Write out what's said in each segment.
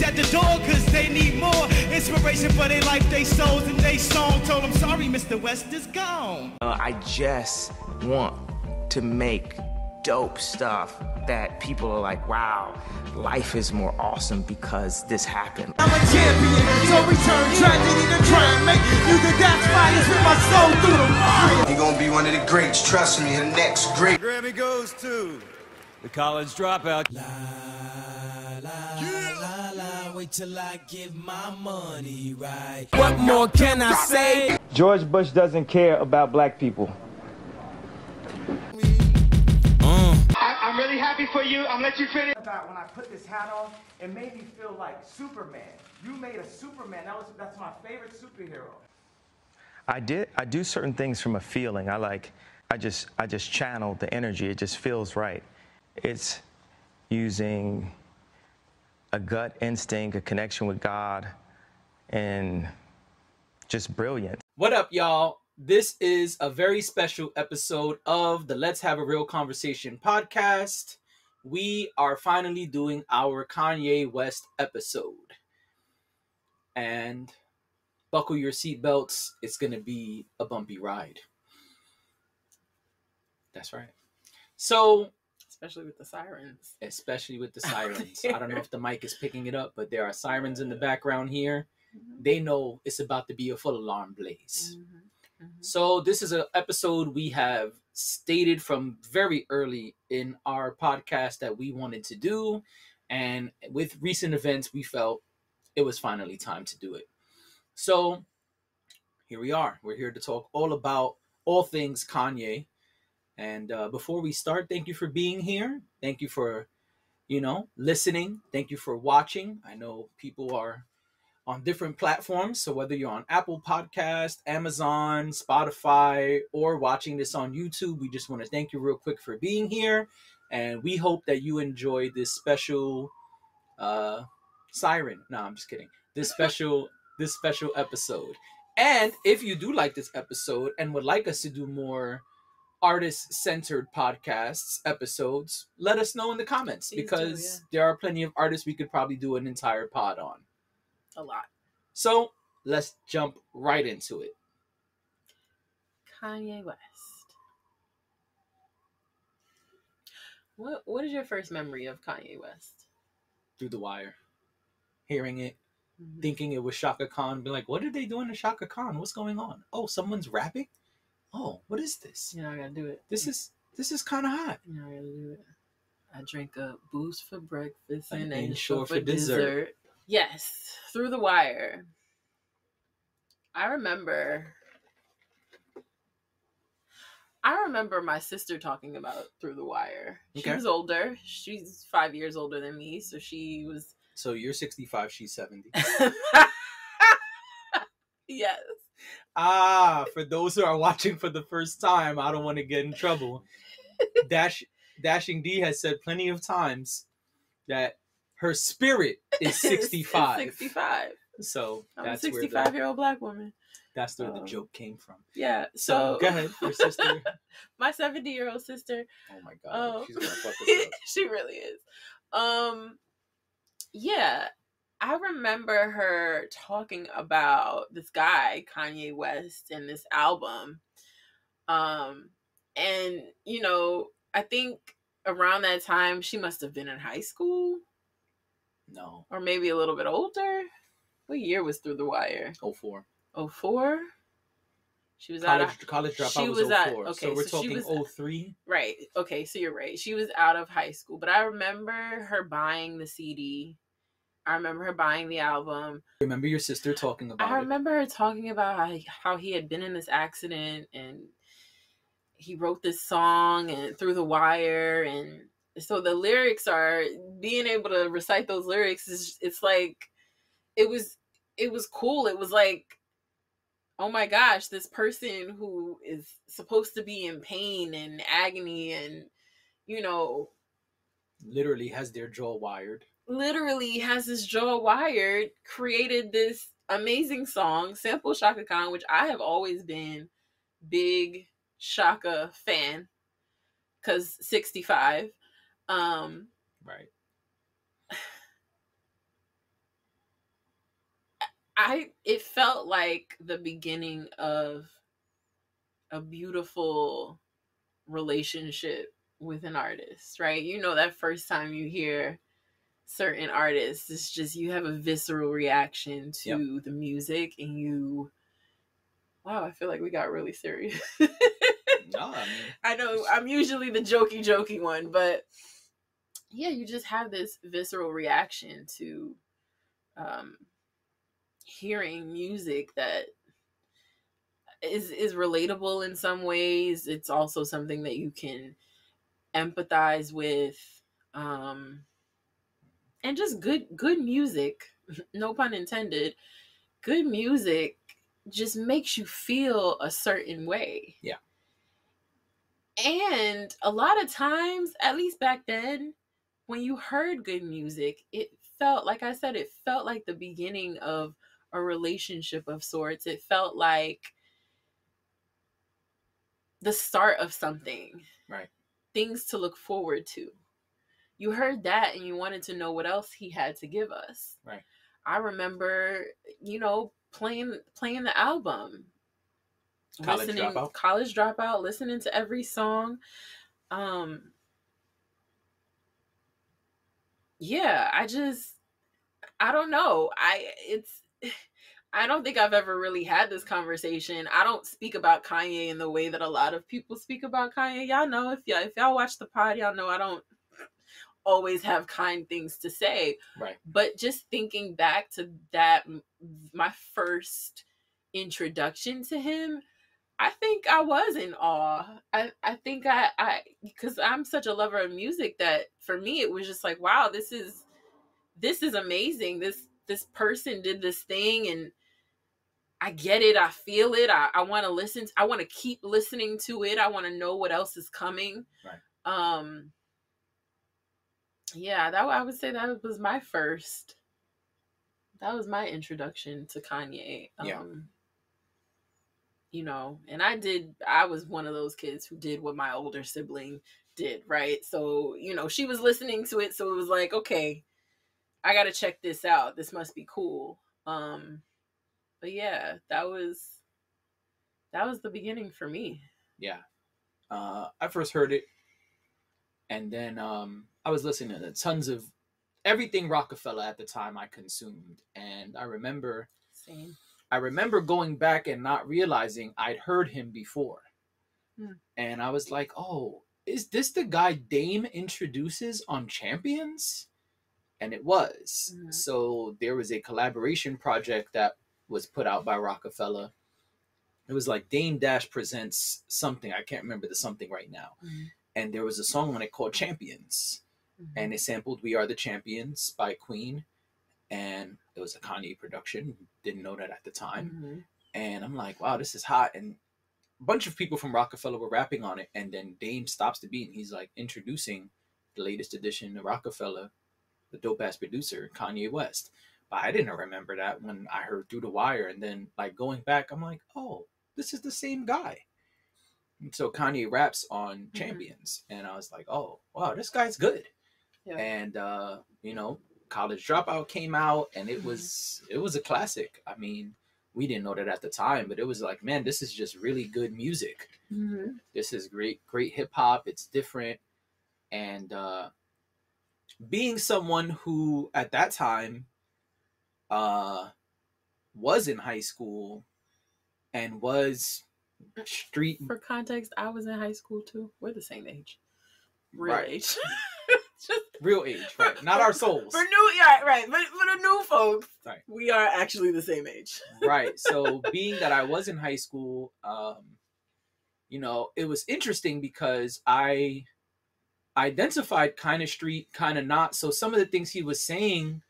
at the door cause they need more inspiration for their life, they souls, and they song. Told them, sorry, Mr. West is gone. I just want to make dope stuff that people are like, wow, life is more awesome because this happened. I'm a champion, so return tragedy to try and make music that's fires with my soul through the fire. You're gonna be one of the greats, trust me, the next great. Grammy goes to the college dropout. La, la, la, wait till I give my money right. What more can I say? George Bush doesn't care about black people. I'm really happy for you. I'm gonna let you finish. About when I put this hat on, it made me feel like Superman. You made a Superman. That's my favorite superhero. I do certain things from a feeling. I just channel the energy. It just feels right. It's using a gut instinct, a connection with God, and just brilliant. What up, y'all? This is a very special episode of the Let's Have a Real Conversation podcast. We are finally doing our Kanye West episode. And buckle your seatbelts. It's going to be a bumpy ride. That's right. So, especially with the sirens. Especially with the sirens. I don't know if the mic is picking it up, but there are sirens in the background here. Mm-hmm. They know it's about to be a full alarm blaze. Mm-hmm. Mm-hmm. So this is an episode we have stated from very early in our podcast that we wanted to do. And with recent events, we felt it was finally time to do it. So here we are. We're here to talk all about all things Kanye. And before we start, thank you for being here. Thank you for, listening. Thank you for watching. I know people are on different platforms. So whether you're on Apple Podcast, Amazon, Spotify, or watching this on YouTube, we just want to thank you real quick for being here. And we hope that you enjoy this special siren. No, I'm just kidding. This special episode. And if you do like this episode and would like us to do more artist-centered podcasts, episodes, let us know in the comments. Please because there are plenty of artists we could probably do an entire pod on. A lot. So let's jump right into it. Kanye West. What is your first memory of Kanye West? Through the Wire. Hearing it, thinking it was Shaka Khan, be like, what are they doing to Shaka Khan? What's going on? Oh, someone's rapping? Oh, what is this? I gotta do it. This is kind of hot. I gotta do it. I drink a Boost for breakfast and Ensure for dessert. Yes, Through the Wire. I remember my sister talking about Through the Wire. She was older. She's 5 years older than me, so she was... So you're 65, she's 70. Yes. For those who are watching for the first time, I don't want to get in trouble. Dashing D has said plenty of times that her spirit is 65. 65. So I'm a 65-year-old black woman. That's where the joke came from. Yeah. So go ahead, your sister. My 70-year-old sister. Oh my God. She's gonna fuck us up. She really is. Yeah. I remember her talking about this guy, Kanye West, and this album. And, I think around that time, she must have been in high school. No. Or maybe a little bit older. What year was Through the Wire? 04. 04? She was college dropout was 04. Okay, so we're talking 03. Right. Okay, so you're right. She was out of high school. But I remember her buying the CD. I remember her buying the album. Remember your sister talking about it? I remember her talking about how he had been in this accident and he wrote this song and Through the Wire, and so the lyrics are, being able to recite those lyrics it's like it was cool. It was like, oh my gosh, this person who is supposed to be in pain and agony and literally has their jaw wired. Literally has his jaw wired, created this amazing song, sample Shaka Khan, which I have always been big Shaka fan, because 65. Right. it felt like the beginning of a beautiful relationship with an artist, right? You know, that first time you hear certain artists, it's just you have a visceral reaction to the music, and you, wow, I feel like we got really serious. No, I mean, I know I'm usually the jokey one, but yeah, you just have this visceral reaction to hearing music that is relatable in some ways. It's also something that you can empathize with, and just good music, no pun intended, good music just makes you feel a certain way. Yeah. And a lot of times, at least back then, when you heard good music, it felt, like I said, it felt like the beginning of a relationship of sorts. It felt like the start of something. Right. Things to look forward to. You heard that and you wanted to know what else he had to give us. Right. I remember, playing the album. College Dropout, listening to every song. Yeah, I don't know. I don't think I've ever really had this conversation. I don't speak about Kanye in the way that a lot of people speak about Kanye. Y'all know, if y'all watch the pod, y'all know I don't always have kind things to say. Right. But just thinking back to that, my first introduction to him, I think I was in awe. I think I because I'm such a lover of music that for me it was just like, wow, this is amazing. This person did this thing and I get it. I feel it. I want to listen. I want to keep listening to it. I want to know what else is coming. Right. Yeah, I would say that was my first. That was my introduction to Kanye. Yeah. And I was one of those kids who did what my older sibling did, right? So, she was listening to it, so it was like, okay, I got to check this out. This must be cool. But yeah, that was the beginning for me. Yeah. I first heard it, and then I was listening to tons of everything Rockefeller at the time I consumed. And I remember going back and not realizing I'd heard him before. And I was like, oh, is this the guy Dame introduces on Champions? And it was. Mm-hmm. So there was a collaboration project that was put out by Rockefeller. It was like Dame Dash presents something. I can't remember the something right now. Mm-hmm. And there was a song on it called Champions. Mm-hmm. And it sampled We Are the Champions by Queen. And it was a Kanye production. Didn't know that at the time. Mm-hmm. And I'm like, wow, this is hot. And a bunch of people from Rockefeller were rapping on it. And then Dame stops the beat and he's like introducing the latest edition of Rockefeller, the dope-ass producer, Kanye West. But I didn't remember that when I heard Through the Wire. And then like going back, I'm like, oh, this is the same guy. And so Kanye raps on Champions. And I was like, oh, wow, this guy's good. Yeah. And, College Dropout came out and it was a classic. I mean, we didn't know that at the time, but it was like, man, this is just really good music. Mm-hmm. This is great hip hop. It's different. And being someone who at that time was in high school and was street. For context, I was in high school too. We're the same age. Real age. Real age, right? Not our souls. For new, yeah, right. But for the new folks, right, we are actually the same age. Right. So being that I was in high school, it was interesting because I identified kind of street, kind of not. So some of the things he was saying,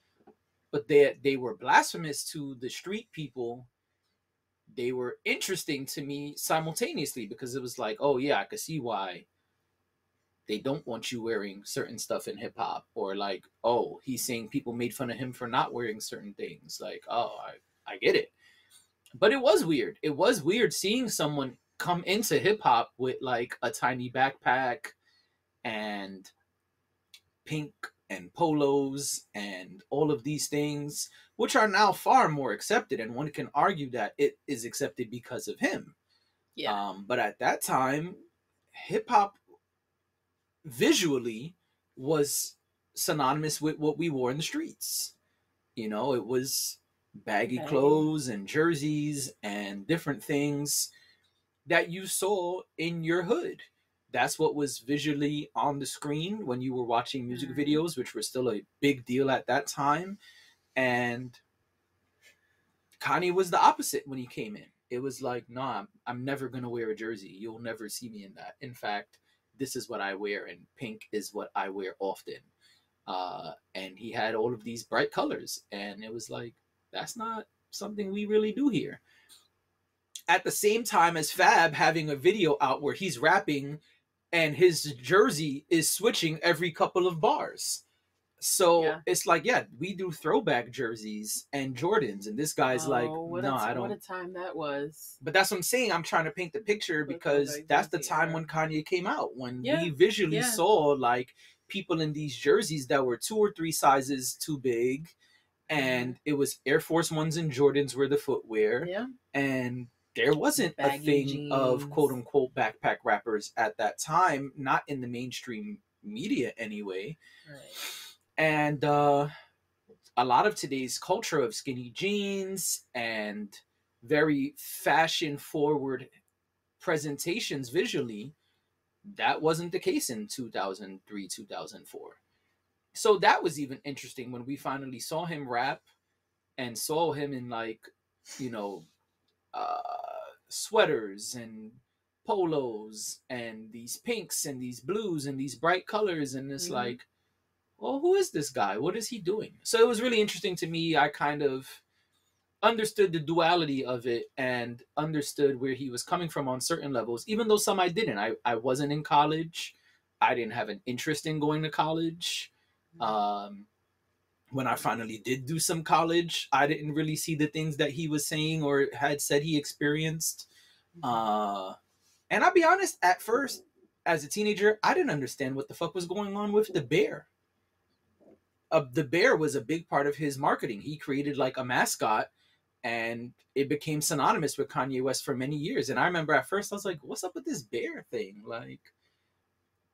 but they were blasphemous to the street people. They were interesting to me simultaneously because it was like, oh yeah, I could see why they don't want you wearing certain stuff in hip hop, or like, oh, he's saying people made fun of him for not wearing certain things. Like, oh, I get it. But it was weird. It was weird seeing someone come into hip hop with like a tiny backpack and pink and polos and all of these things, which are now far more accepted, and one can argue that it is accepted because of him. Yeah. But at that time, hip hop visually was synonymous with what we wore in the streets. You know, it was baggy clothes and jerseys and different things that you saw in your hood. That's what was visually on the screen when you were watching music videos, which were still a big deal at that time. And Kanye was the opposite when he came in. It was like, nah, I'm never going to wear a jersey. You'll never see me in that. In fact, this is what I wear, and pink is what I wear often. And he had all of these bright colors, and it was like, that's not something we really do here. At the same time as Fab having a video out where he's rapping and his jersey is switching every couple of bars. So it's like, yeah, we do throwback jerseys and Jordans, and this guy's like, no, I don't. What a time that was. But that's what I'm saying. I'm trying to paint the picture because that's the time when Kanye came out, when we visually saw like people in these jerseys that were 2 or 3 sizes too big, and it was Air Force Ones and Jordans were the footwear, and there wasn't a thing jeans of quote unquote backpack rappers at that time, not in the mainstream media anyway. Right. And a lot of today's culture of skinny jeans and very fashion forward presentations visually, that wasn't the case in 2003, 2004. So that was even interesting when we finally saw him rap and saw him in like, you know, sweaters and polos and these pinks and these blues and these bright colors, and it's like, well, who is this guy? What is he doing? So it was really interesting to me. I kind of understood the duality of it and understood where he was coming from on certain levels, even though some I didn't. I wasn't in college. I didn't have an interest in going to college. When I finally did do some college, I didn't really see the things that he was saying or had said he experienced. And I'll be honest, at first, as a teenager, I didn't understand what the fuck was going on with the bear. The bear was a big part of his marketing. He created like a mascot, and it became synonymous with Kanye West for many years. And I remember at first I was like, what's up with this bear thing? Like,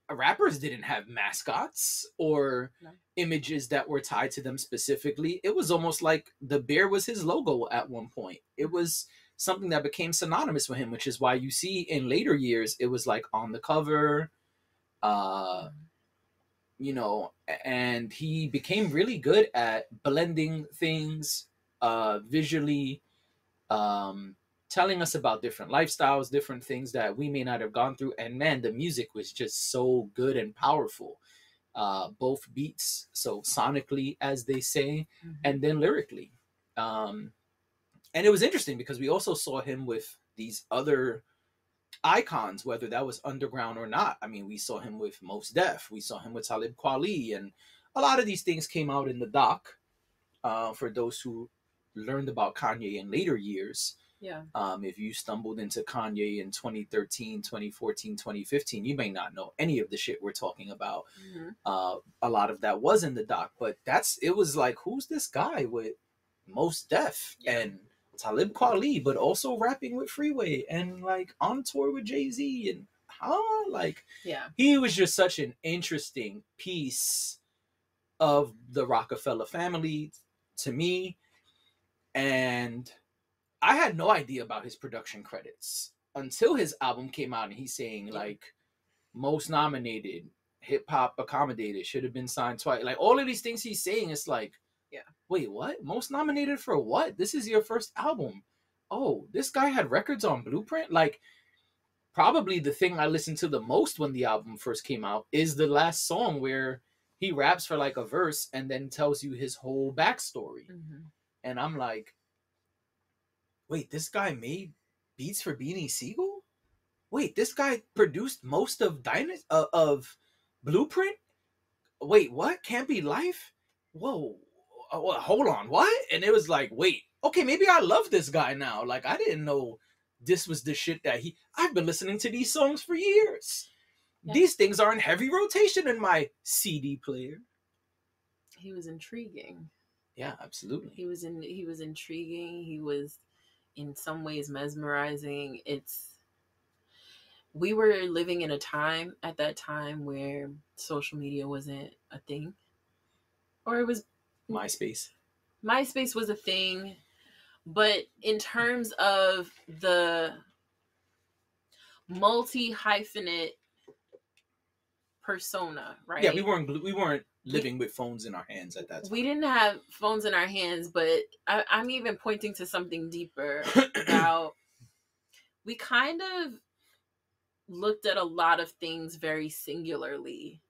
rappers didn't have mascots or images that were tied to them specifically. It was almost like the bear was his logo at one point. It was something that became synonymous with him, which is why you see in later years, it was like on the cover, you know, and he became really good at blending things visually, telling us about different lifestyles, different things that we may not have gone through. And man, the music was just so good and powerful. Both beats, so sonically, as they say, and then lyrically. And it was interesting because we also saw him with these other icons, whether that was underground or not. I mean, we saw him with Mos Def, we saw him with Talib Kweli, and a lot of these things came out in the doc for those who learned about Kanye in later years. Yeah. If you stumbled into Kanye in 2013, 2014, 2015, you may not know any of the shit we're talking about. A lot of that was in the doc, but it was like, who's this guy with Mos Def and Talib Kweli, but also rapping with Freeway and like on tour with Jay-Z, and he was just such an interesting piece of the Rockefeller family to me. And I had no idea about his production credits until his album came out, and he's saying like most nominated, hip hop accommodated, should have been signed twice. Like all of these things he's saying, it's like, wait, what? Most nominated for what? This is your first album. Oh, this guy had records on Blueprint? Like, probably the thing I listened to the most when the album first came out is the last song where he raps for like a verse and then tells you his whole backstory. And I'm like, wait, this guy made beats for Beanie Siegel? Wait, this guy produced most of Blueprint? Wait, what? Can't Be Life? Whoa, hold on, what? And it was like, wait, okay, maybe I love this guy now. Like, I didn't know this was the shit that I've been listening to these songs for years. These things are in heavy rotation in my CD player. He was intriguing. Yeah, absolutely. He was intriguing. He was in some ways mesmerizing. We were living in a time at that time where social media wasn't a thing. Or it was MySpace. MySpace was a thing, but in terms of the multi-hyphenate persona, right? Yeah, we weren't living with phones in our hands at that time. We didn't have phones in our hands, but I'm even pointing to something deeper about we kind of looked at a lot of things very singularly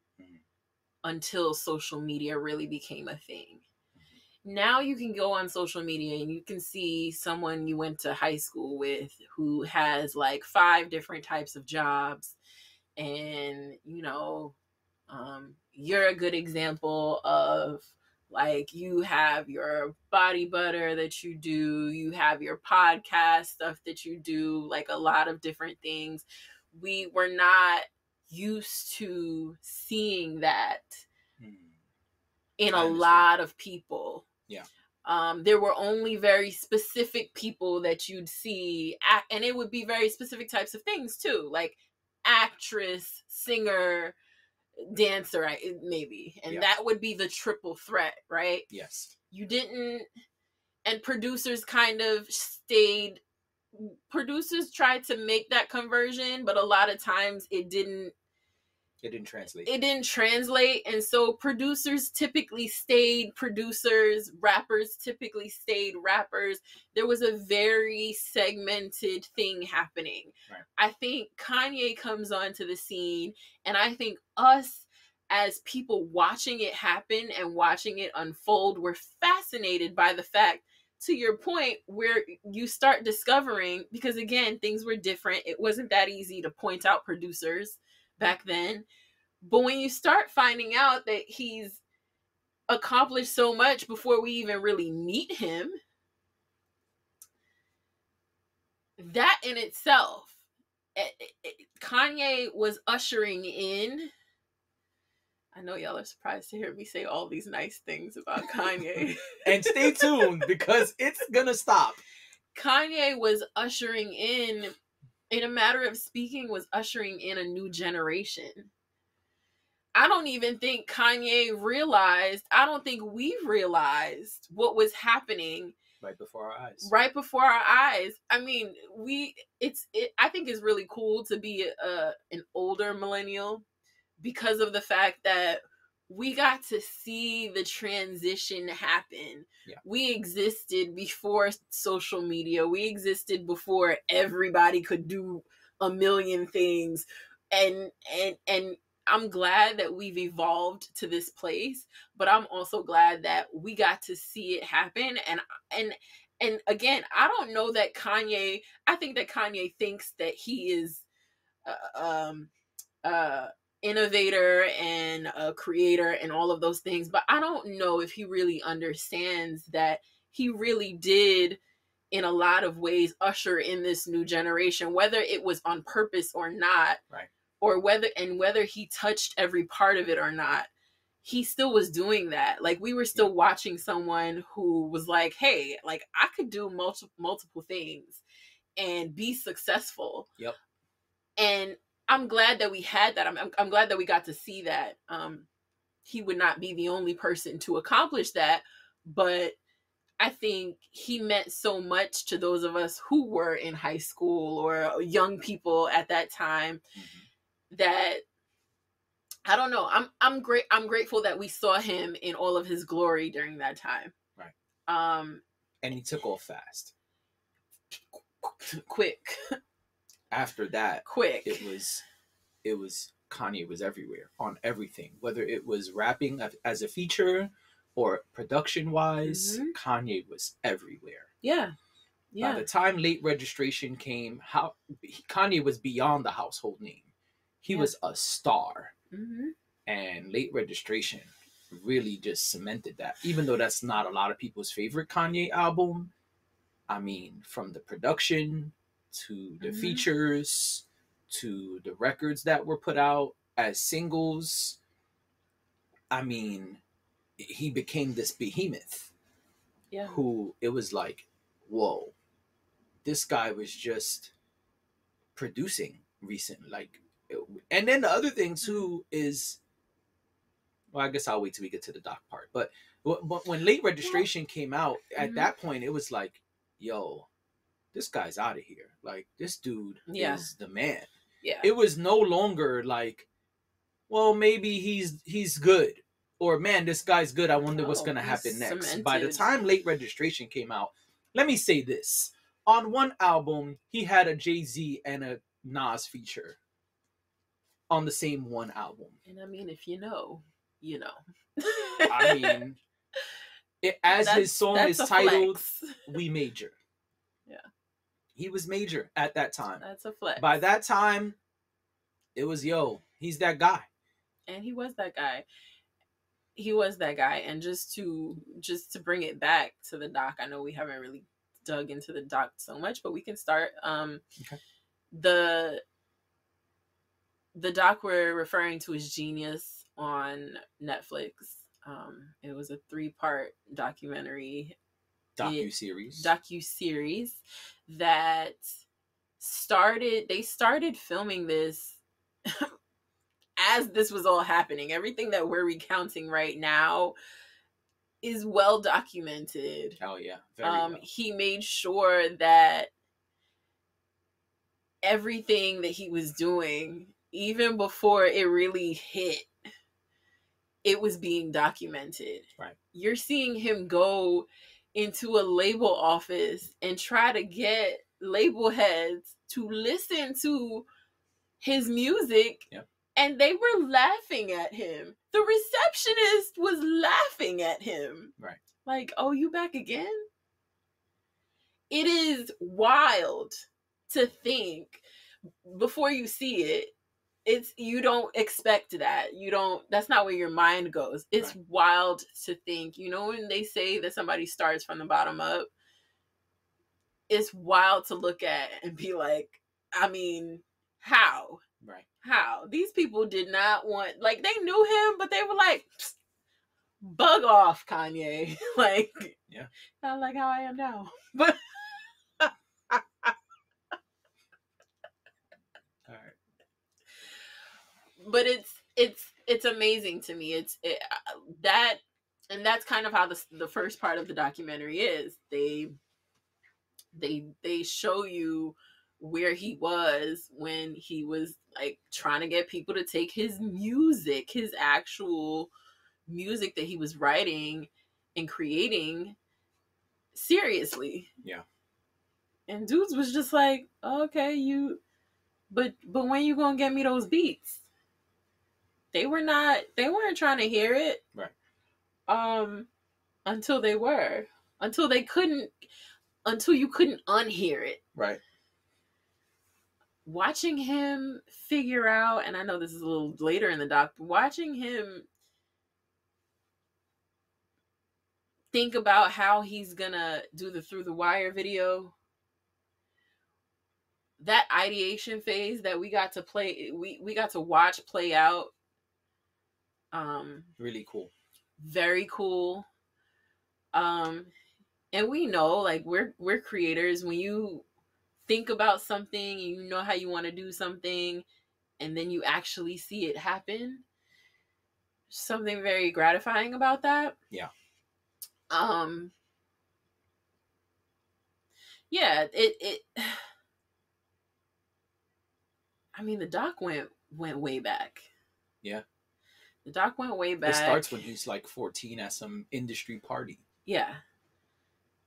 until social media really became a thing. Now you can go on social media and you can see someone you went to high school with who has like 5 different types of jobs, and you're a good example of, like, you have your body butter that you do, you have your podcast stuff that you do, like a lot of different things. We were not used to seeing that in a lot of people. Yeah. There were only very specific people that you'd see, and it would be very specific types of things too, like actress, singer, dancer, maybe, and that would be the triple threat, right? Yes. You didn't, and producers tried to make that conversion, but a lot of times it didn't translate, and so producers typically stayed producers, rappers typically stayed rappers. There was a very segmented thing happening. Right. I think Kanye comes onto the scene, and I think us as people watching it happen and watching it unfold, we're fascinated by the fact, to your point, where you start discovering, because again, things were different. It wasn't that easy to point out producers back then. But when you start finding out that he's accomplished so much before we even really meet him, that in itself, Kanye was ushering in. I know y'all are surprised to hear me say all these nice things about Kanye. And stay tuned, because it's gonna stop. Kanye was ushering in a matter of speaking, was ushering in a new generation. I don't even think Kanye realized, I don't think we realized what was happening right before our eyes. I mean, I think it's really cool to be an older millennial, because of the fact that we got to see the transition happen. Yeah. We existed before social media. We existed before everybody could do a million things. And I'm glad that we've evolved to this place, but I'm also glad that we got to see it happen. And again, I don't know that Kanye, I think that Kanye thinks that he is innovator and a creator and all of those things, but I don't know if he really understands that he really did, in a lot of ways, usher in this new generation, whether it was on purpose or not. Right. Or whether he touched every part of it or not, he still was doing that. Like, we were still watching someone who was like, hey, like, I could do multiple things and be successful. Yep. And I'm glad that we had that. I'm glad that we got to see that. He would not be the only person to accomplish that, but I think he meant so much to those of us who were in high school or young people at that time. Mm-hmm. That, I don't know. I'm grateful that we saw him in all of his glory during that time. Right. And he took off fast. Quick. After that, quick. It was Kanye was everywhere on everything, whether it was rapping as a feature or production wise. Mm-hmm. Kanye was everywhere. Yeah. By the time Late Registration came, Kanye was beyond the household name. He was a star. Mm-hmm. And Late Registration really just cemented that. Even though that's not a lot of people's favorite Kanye album, I mean, from the production to the features to the records that were put out as singles, I mean, he became this behemoth. Yeah. Who it was like, whoa, this guy was just producing recently. Like, and then the other thing too is, well, I guess I'll wait till we get to the doc part. But when Late Registration came out, at that point, it was like, yo, this guy's out of here. Like, this dude is the man. Yeah. It was no longer like, well, maybe he's good. Or, man, this guy's good. I wonder what's going to happen next. Cemented. By the time Late Registration came out, let me say this. On one album, he had a Jay-Z and a Nas feature on the same one album. And I mean, if you know, you know. I mean, his song is titled, We Major. Yeah. He was major at that time. That's a flex. By that time, it was, yo, he's that guy. And he was that guy. He was that guy. And just to bring it back to the doc, I know we haven't really dug into the doc so much, but we can start. Okay. The doc we're referring to is Genius on Netflix. It was a 3-part documentary. Docu-series that started filming this as this was all happening. Everything that we're recounting right now is well documented. Oh yeah. Very well. He made sure that everything that he was doing, even before it really hit, it was being documented. Right. You're seeing him go into a label office and try to get label heads to listen to his music. Yep. And they were laughing at him. The receptionist was laughing at him. Right. Like, oh, you back again? It is wild to think before you see it. You don't expect that. That's not where your mind goes. It's right. Wild to think, when they say that somebody starts from the bottom up, it's wild to look at and be like, I mean, how? Right. How? These people did not want, like, they knew him, but they were like, bug off, Kanye. Like, yeah. Not like how I am now. But all right. But it's amazing to me. That's kind of how the first part of the documentary is. They show you where he was when he was like trying to get people to take his music, his actual music that he was writing and creating, seriously. Yeah. And dudes was just like, okay, but when you gonna get me those beats? They weren't trying to hear it. Right. Until you couldn't unhear it. Right. Watching him figure out, and I know this is a little later in the doc, but watching him think about how he's gonna do the Through the Wire video, that ideation phase that we got to watch play out. Really cool. Very cool. And we know, like, we're creators. When you think about something, you know how you want to do something, and then you actually see it happen. Something very gratifying about that. Yeah. Yeah, it I mean, the doc went way back. Yeah. The doc went way back. It starts when he's like 14 at some industry party. Yeah.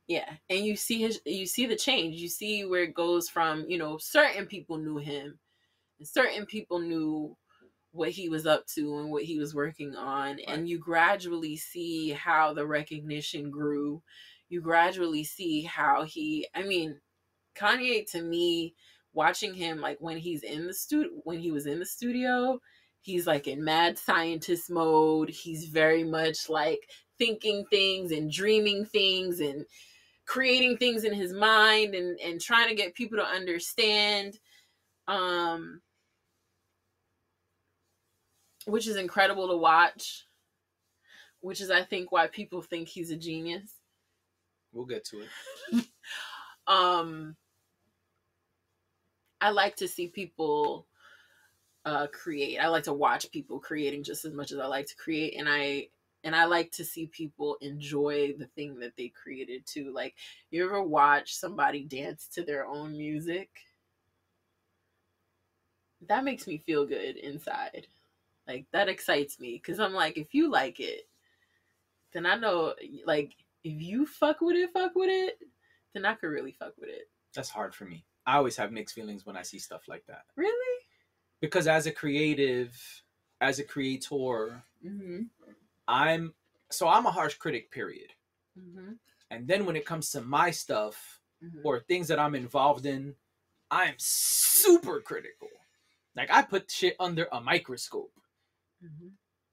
Yeah. And you see the change. You see where it goes from, certain people knew him and certain people knew what he was up to and what he was working on. Right. And you gradually see how the recognition grew. You gradually see how Kanye, to me, watching him, like, when he was in the studio, he's like in mad scientist mode. He's very much like thinking things and dreaming things and creating things in his mind and trying to get people to understand, which is incredible to watch. which is, I think, why people think he's a genius. We'll get to it. I like to see people create. I like to watch people creating just as much as I like to create, and I like to see people enjoy the thing that they created too. Like, you ever watch somebody dance to their own music? That makes me feel good inside. Like, that excites me, because I'm like, if you like it, then I know, like, if you fuck with it, then I could really fuck with it. That's hard for me. I always have mixed feelings when I see stuff like that. Really? Because as a creator, Mm-hmm. I'm a harsh critic, period. Mm-hmm. And then when it comes to my stuff or things that I'm involved in, I'm super critical. Like, I put shit under a microscope. Mm-hmm.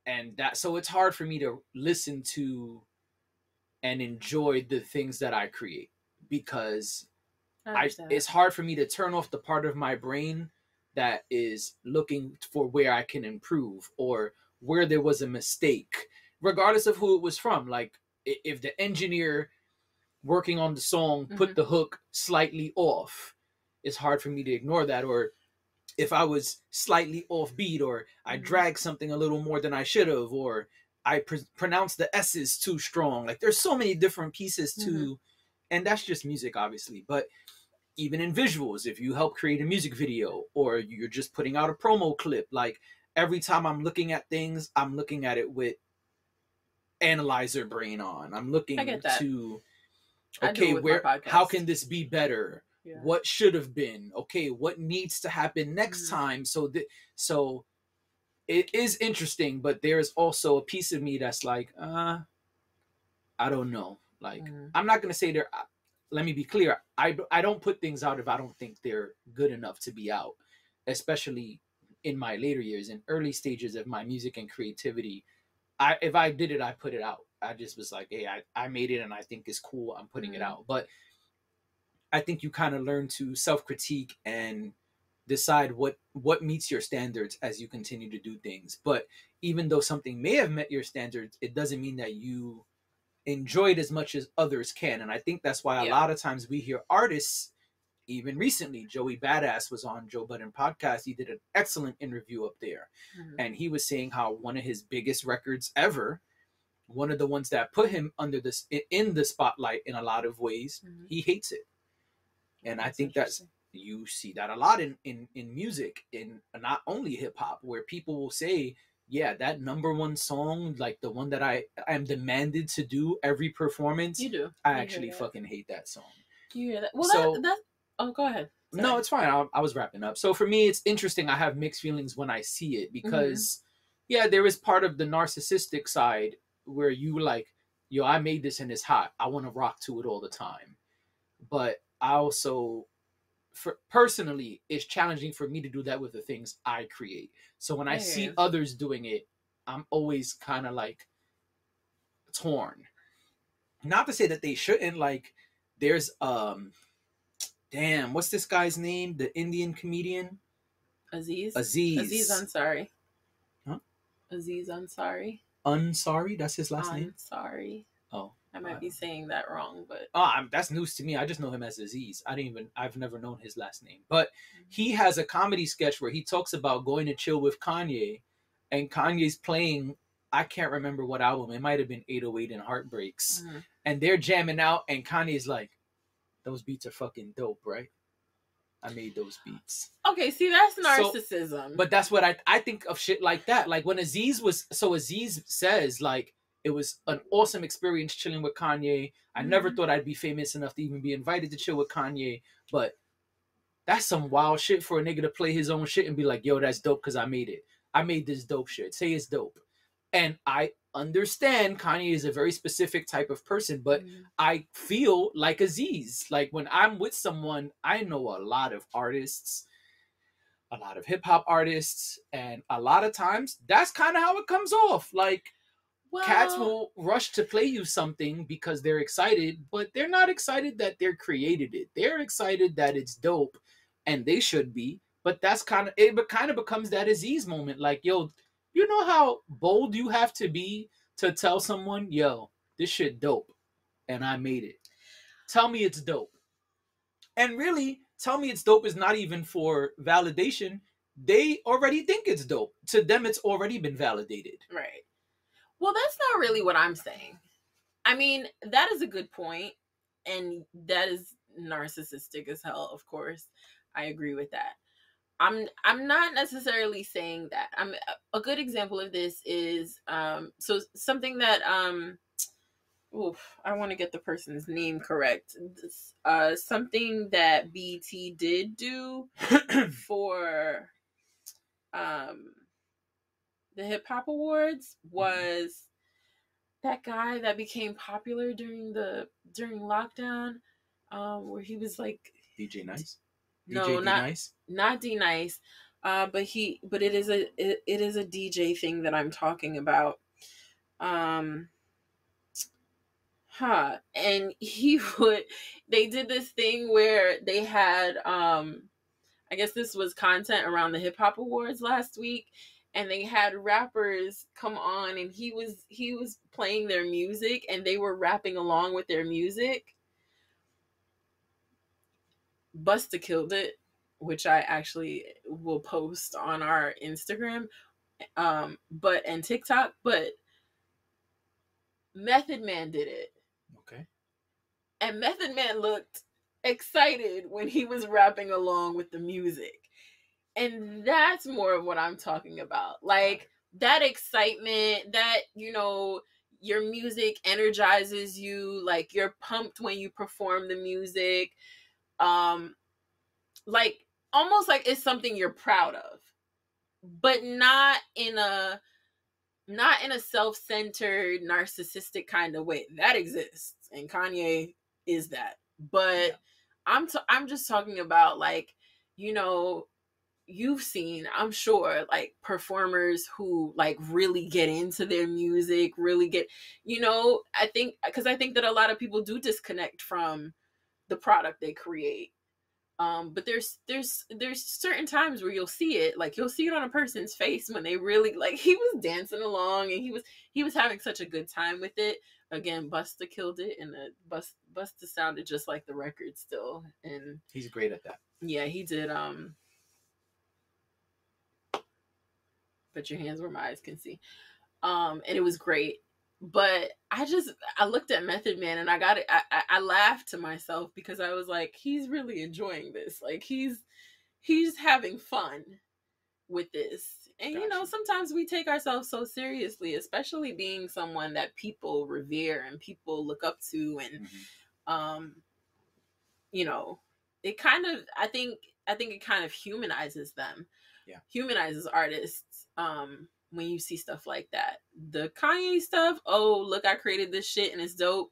And so it's hard for me to listen to and enjoy the things that I create, because it's hard for me to turn off the part of my brain that is looking for where I can improve or where there was a mistake, regardless of who it was from. Like, if the engineer working on the song put the hook slightly off, it's hard for me to ignore that. Or if I was slightly off beat, or I dragged something a little more than I should have, or I pronounced the S's too strong. Like, there's so many different pieces to, and that's just music, obviously. But even in visuals, if you help create a music video, or you're just putting out a promo clip, like, every time I'm looking at things, I'm looking at it with analyzer brain on. I'm looking to, okay, how can this be better? Yeah. What should have been? Okay, what needs to happen next time? So it is interesting, but there's also a piece of me that's like, I don't know. Like, I'm not going to say let me be clear. I don't put things out if I don't think they're good enough to be out, especially in my later years, in early stages of my music and creativity. If I did it, I put it out. I just was like, hey, I made it and I think it's cool. I'm putting it out. But I think you kind of learn to self-critique and decide what meets your standards as you continue to do things. But even though something may have met your standards, it doesn't mean that you enjoy it as much as others can. And I think that's why a lot of times we hear artists, even recently, Joey Badass was on Joe Budden podcast. He did an excellent interview up there. And he was saying how one of his biggest records ever, one of the ones that put him in the spotlight in a lot of ways, he hates it. And I think you see that a lot in music, in not only hip hop, where people will say, yeah, that number one song, like the one that I am demanded to do every performance. You do. I actually fucking hate that song. You hear that? Well, oh, go ahead. Sorry. No, it's fine. I was wrapping up. So for me, it's interesting. I have mixed feelings when I see it, because there is part of the narcissistic side where you like, yo, I made this and it's hot. I want to rock to it all the time. But I also, personally, it's challenging for me to do that with the things I create. So when I see others doing it, I'm always kind of like torn. Not to say that they shouldn't. Like, there's what's this guy's name? The Indian comedian? Aziz Ansari. Huh? Aziz Ansari. Ansari? That's his last name? Ansari. Oh. I might be saying that wrong, but that's news to me. I just know him as Aziz. I've never known his last name. But he has a comedy sketch where he talks about going to chill with Kanye, and Kanye's playing, I can't remember what album. It might have been 808 and Heartbreaks. And they're jamming out, and Kanye's like, those beats are fucking dope, right? I made those beats. Okay, see, that's narcissism. But that's what I think of shit like that. Like, when Aziz says, like, it was an awesome experience chilling with Kanye. I never thought I'd be famous enough to even be invited to chill with Kanye. But that's some wild shit for a nigga to play his own shit and be like, yo, that's dope because I made it. I made this dope shit. Say it's dope. And I understand Kanye is a very specific type of person, but I feel like Aziz. Like, when I'm with someone, I know a lot of artists, a lot of hip hop artists, and a lot of times that's kind of how it comes off. Like, cats will rush to play you something because they're excited, but they're not excited that they're created it. They're excited that it's dope, and they should be. But that's kind of becomes that Aziz moment. Like, yo, you know how bold you have to be to tell someone, yo, this shit dope, and I made it. Tell me it's dope. And really, tell me it's dope is not even for validation. They already think it's dope. To them, it's already been validated. Right. Well, that's not really what I'm saying. I mean, that is a good point, and that is narcissistic as hell, of course. I agree with that. I'm not necessarily saying that. A good example of this is so something that I want to get the person's name correct. Something that BT did do for the Hip Hop Awards was that guy that became popular during lockdown, where he was like DJ Nice. No, DJ not Nice. Not D Nice. But it is a DJ thing that I'm talking about. And they did this thing where they had I guess this was content around the Hip Hop Awards last week, and they had rappers come on, and he was playing their music, and they were rapping along with their music. Busta killed it, which I actually will post on our Instagram, and TikTok, but Method Man did it. Okay. And Method Man looked excited when he was rapping along with the music. And that's more of what I'm talking about. Like that excitement, that, your music energizes you, like you're pumped when you perform the music. Like almost like it's something you're proud of, but not in a self-centered, narcissistic kind of way. That exists, and Kanye is that. But yeah. I'm just talking about, like, you've seen, I'm sure, like performers who like really get into their music, really get, I think that a lot of people do disconnect from the product they create. But there's certain times where you'll see it, like you'll see it on a person's face when they really, like, he was dancing along and he was having such a good time with it. Again, Busta killed it, and Busta sounded just like the record still, and he's great at that. Yeah, he did. Put your hands where my eyes can see. And it was great. But I looked at Method Man, and I laughed to myself because I was like, he's really enjoying this. Like he's having fun with this. And Gotcha. Sometimes we take ourselves so seriously, especially being someone that people revere and people look up to, and it kind of, I think it kind of humanizes them. Yeah. Humanizes artists. When you see stuff like that. The Kanye stuff, oh, look, I created this shit and it's dope.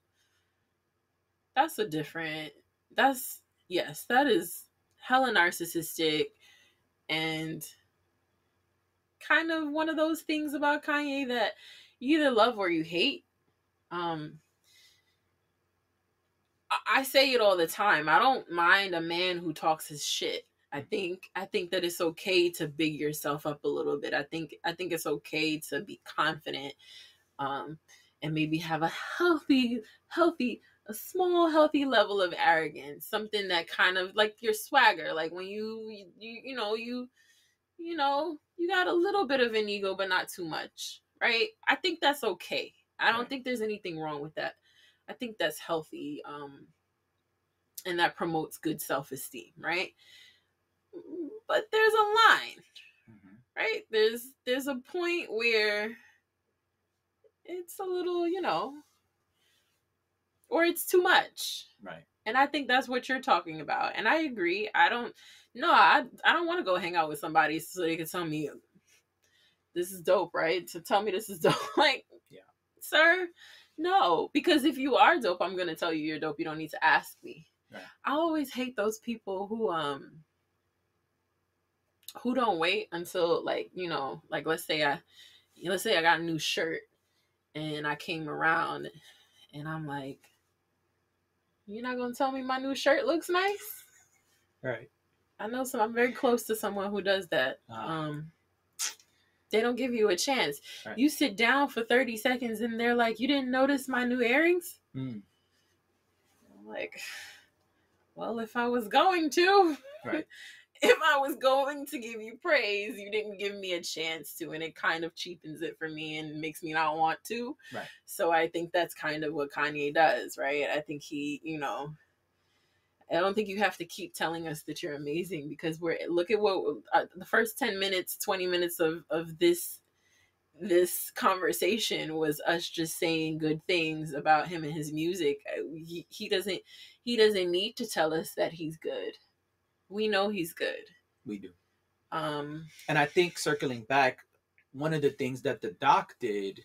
That is hella narcissistic, and kind of one of those things about Kanye that you either love or you hate. I say it all the time. I don't mind a man who talks his shit. I think that it's okay to big yourself up a little bit. I think it's okay to be confident, and maybe have a small healthy level of arrogance, something that kind of like your swagger, like when you got a little bit of an ego, but not too much, right? I think that's okay. I don't think there's anything wrong with that. I think that's healthy, and that promotes good self-esteem, right? But there's a line, right? There's a point where it's a little, or it's too much, right? And I think that's what you're talking about. And I agree. I don't want to go hang out with somebody so they can tell me this is dope, right? To tell me this is dope, like, yeah, sir, no, because if you are dope, I'm gonna tell you you're dope. You don't need to ask me. Right. I always hate those people who don't wait until, like, like let's say I got a new shirt and I came around and I'm like, you're not gonna tell me my new shirt looks nice? Right. I know I'm very close to someone who does that. They don't give you a chance. Right. You sit down for 30 seconds and they're like, you didn't notice my new earrings? Mm. I'm like, well, if I was going to, Right. if I was going to give you praise, you didn't give me a chance to, and it kind of cheapens it for me and makes me not want to. Right. So I think that's kind of what Kanye does, right? I think he, I don't think you have to keep telling us that you're amazing, because look at what the first 10 minutes, 20 minutes of this conversation was us just saying good things about him and his music. He doesn't need to tell us that he's good. We know he's good. We do. And I think, circling back, one of the things that the doc did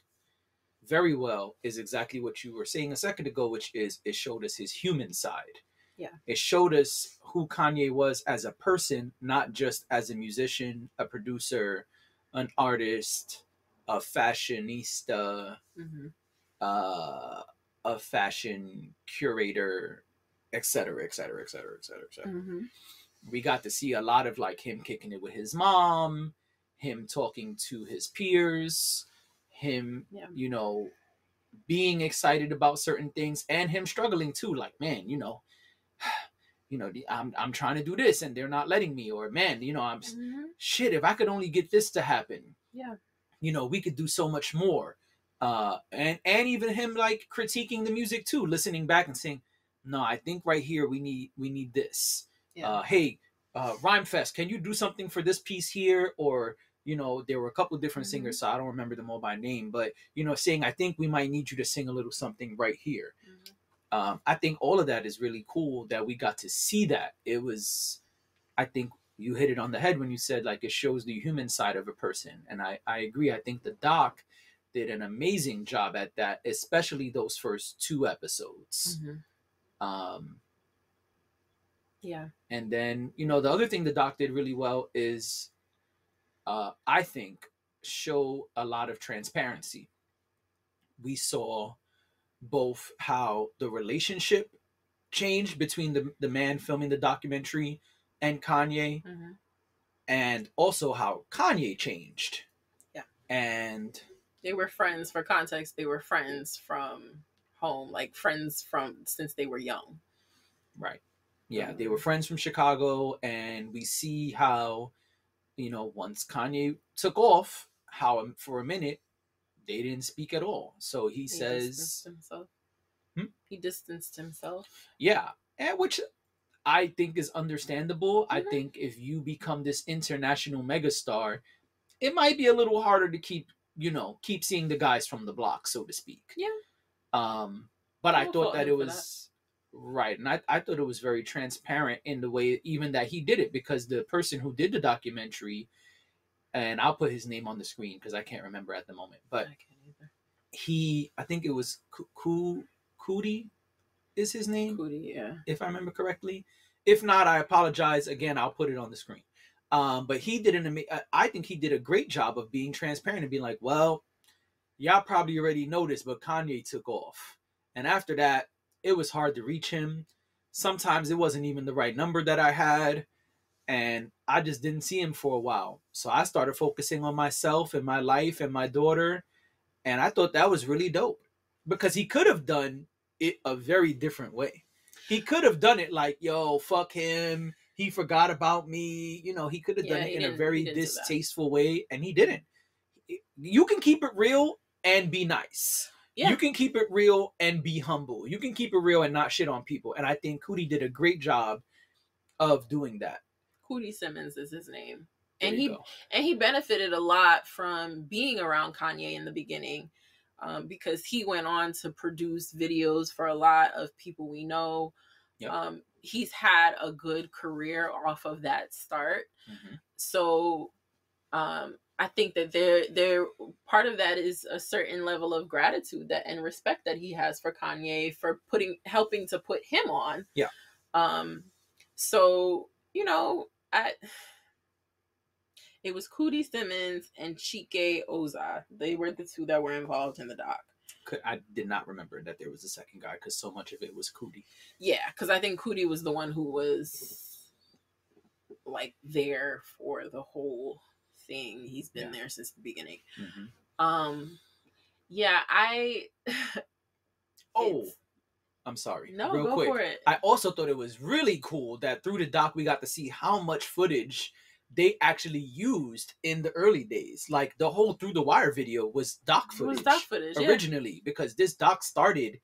very well is exactly what you were saying a second ago, which is it showed us his human side. Yeah. It showed us who Kanye was as a person, not just as a musician, a producer, an artist, a fashionista, a fashion curator, etc., etc., etc., etc., etc. We got to see a lot of like him kicking it with his mom, him talking to his peers, him, being excited about certain things, and him struggling too. Like, man, I'm trying to do this and they're not letting me, or man, I'm shit. If I could only get this to happen, we could do so much more. And even him like critiquing the music too, listening back and saying, no, I think right here we need this. Hey, Rhyme Fest, can you do something for this piece here? Or there were a couple of different singers, so I don't remember them all by name, but saying, I think we might need you to sing a little something right here. I think all of that is really cool that we got to see that. It was, I think you hit it on the head when you said like it shows the human side of a person, and I agree. I think the doc did an amazing job at that, especially those first 2 episodes. And then the other thing the doc did really well is I think show a lot of transparency. We saw both how the relationship changed between the man filming the documentary and Kanye, and also how Kanye changed. And they were friends. For context, they were friends from home, like friends from since they were young. Right. Yeah, they were friends from Chicago, and we see how once Kanye took off, how for a minute they didn't speak at all. So he says distanced himself. He distanced himself. Yeah, and which I think is understandable. I think if you become this international megastar, it might be a little harder to keep seeing the guys from the block, so to speak. Yeah. But I thought that it was right, and I thought it was very transparent in the way even that he did it, because the person who did the documentary, and I'll put his name on the screen because I can't remember at the moment, but I can't either. I think it was Cootie is his name. Cootie, yeah. If I remember correctly. If not, I apologize. Again, I'll put it on the screen. But he did I think he did a great job of being transparent and being like, well, y'all probably already noticed, but Kanye took off. And after that, it was hard to reach him. Sometimes it wasn't even the right number that I had. And I just didn't see him for a while. So I started focusing on myself and my life and my daughter. And I thought that was really dope, because he could have done it a very different way. He could have done it like, yo, fuck him. He forgot about me. He could have done it in a very distasteful way, and he didn't. You can keep it real and be nice. Yeah. You can keep it real and be humble. You can keep it real and not shit on people. And I think Cootie did a great job of doing that. Cootie Simmons is his name. And he benefited a lot from being around Kanye in the beginning, because he went on to produce videos for a lot of people we know. Yep. He's had a good career off of that start. So I think that there part of that is a certain level of gratitude and respect that he has for Kanye for helping to put him on. Yeah. So it was Cootie Simmons and Chike Oza. They were the 2 that were involved in the doc. I did not remember that there was a second guy, because so much of it was Cootie. Yeah, because I think Cootie was the one who was like there for the whole thing. He's been there since the beginning. Yeah, I'm sorry. No, real go quick. for it. I also thought it was really cool that through the doc we got to see how much footage they actually used in the early days. Like the whole Through the Wire video was doc footage. Originally, because this doc started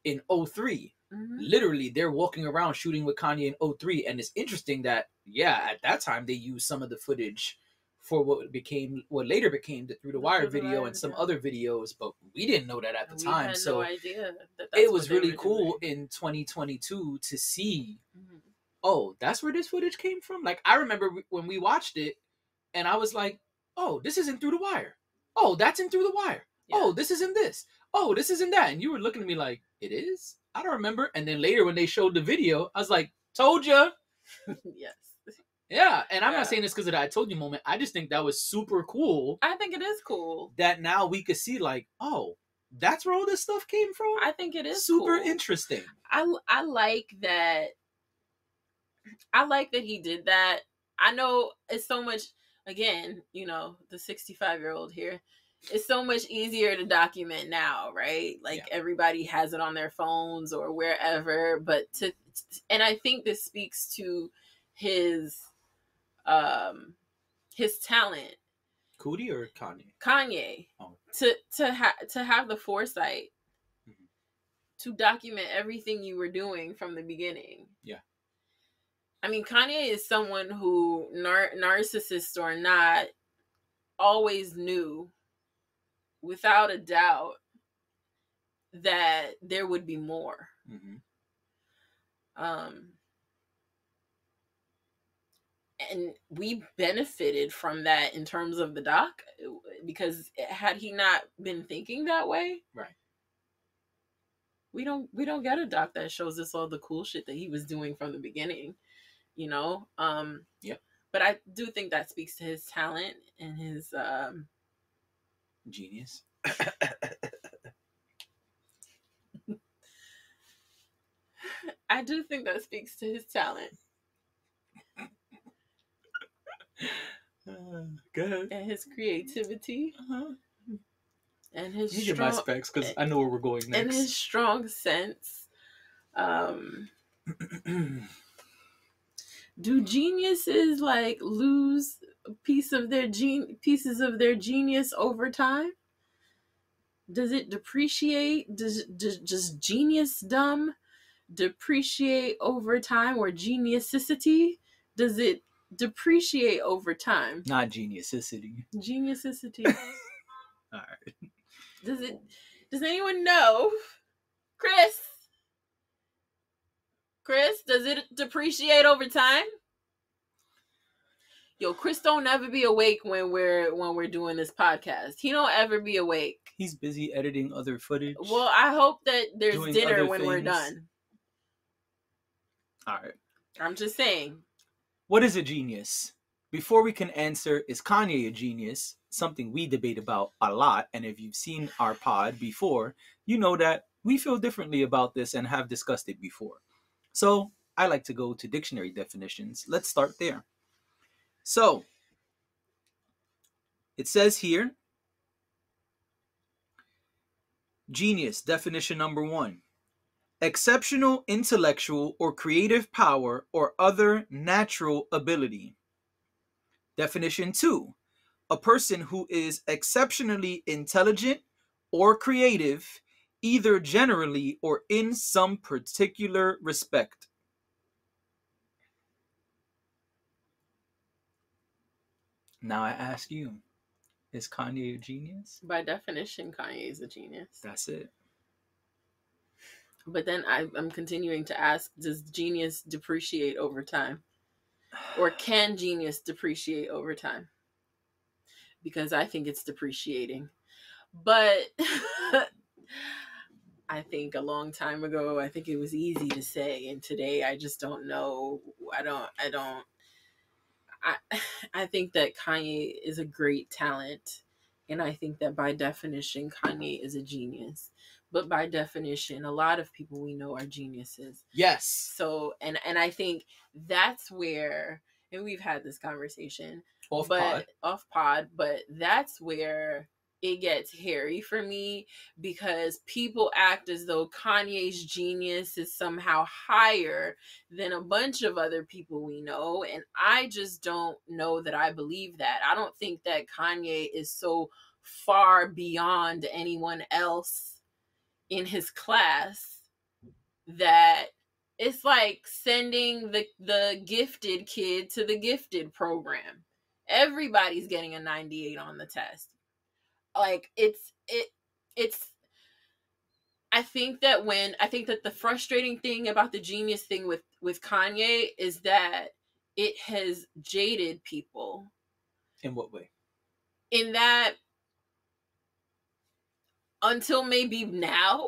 in 2003. Literally, they're walking around shooting with Kanye in 2003, and it's interesting that at that time they used some of the footage for what later became the Through the Wire video and some other videos, but we didn't know that at the time. Had so no idea that's it was really cool in 2022 to see. Oh, that's where this footage came from. Like I remember when we watched it, and I was like, "Oh, this isn't Through the Wire. Oh, that's in Through the Wire. Yeah. Oh, this isn't this. Oh, this isn't that." And you were looking at me like, "It is? I don't remember." And then later when they showed the video, I was like, "Told ya." Yes. Yeah, and I'm not saying this because of the I told you moment. I just think that was super cool. I think it is cool. That now we could see like, oh, that's where all this stuff came from? I think it is super cool. Interesting. I like that. I like that he did that. I know it's so much, again, the 65-year-old here. It's so much easier to document now, right? Like everybody has it on their phones or wherever. But and I think this speaks to his talent. Cootie or Kanye? Kanye. Oh. To have the foresight to document everything you were doing from the beginning. Yeah. I mean, Kanye is someone who, narcissist or not, always knew, without a doubt, that there would be more. And we benefited from that in terms of the doc, because had he not been thinking that way, right? We don't get a doc that shows us all the cool shit that he was doing from the beginning. Yep. But I do think that speaks to his talent and his genius. I do think that speaks to his talent. Go ahead. And his creativity. And his you get my specs because I know where we're going next. And his strong sense. Do geniuses like lose pieces of their genius over time? Does it depreciate? Does genius-dom depreciate over time, or geniusicity? Does it depreciate over time? Not geniusicity. Geniusicity. All right. Does anyone know? Chris, does it depreciate over time? Yo, Chris don't ever be awake when we're doing this podcast. He don't ever be awake. He's busy editing other footage. Well, I hope that there's dinner when we're done. All right. I'm just saying. What is a genius? Before we can answer, is Kanye a genius? Something we debate about a lot. And if you've seen our pod before, you know that we feel differently about this and have discussed it before. So I like to go to dictionary definitions. Let's start there. So it says here, genius, definition number 1. Exceptional intellectual or creative power or other natural ability. Definition 2. A person who is exceptionally intelligent or creative, either generally or in some particular respect. Now I ask you, is Kanye a genius? By definition, Kanye is a genius. That's it. But then I'm continuing to ask, does genius depreciate over time? Or can genius depreciate over time? Because I think it's depreciating. But I think a long time ago, I think it was easy to say. And today, I just don't know. I think that Kanye is a great talent. And I think that by definition, Kanye is a genius. But by definition, a lot of people we know are geniuses. Yes. So, and I think that's where, and we've had this conversation Off pod, but that's where it gets hairy for me, because people act as though Kanye's genius is somehow higher than a bunch of other people we know, and I just don't know that I believe that. I don't think that Kanye is so far beyond anyone else in his class that it's like sending the gifted kid to the gifted program. Everybody's getting a 98 on the test. Like it's I think that the frustrating thing about the genius thing with Kanye is that it has jaded people. In what way? In that, until maybe now,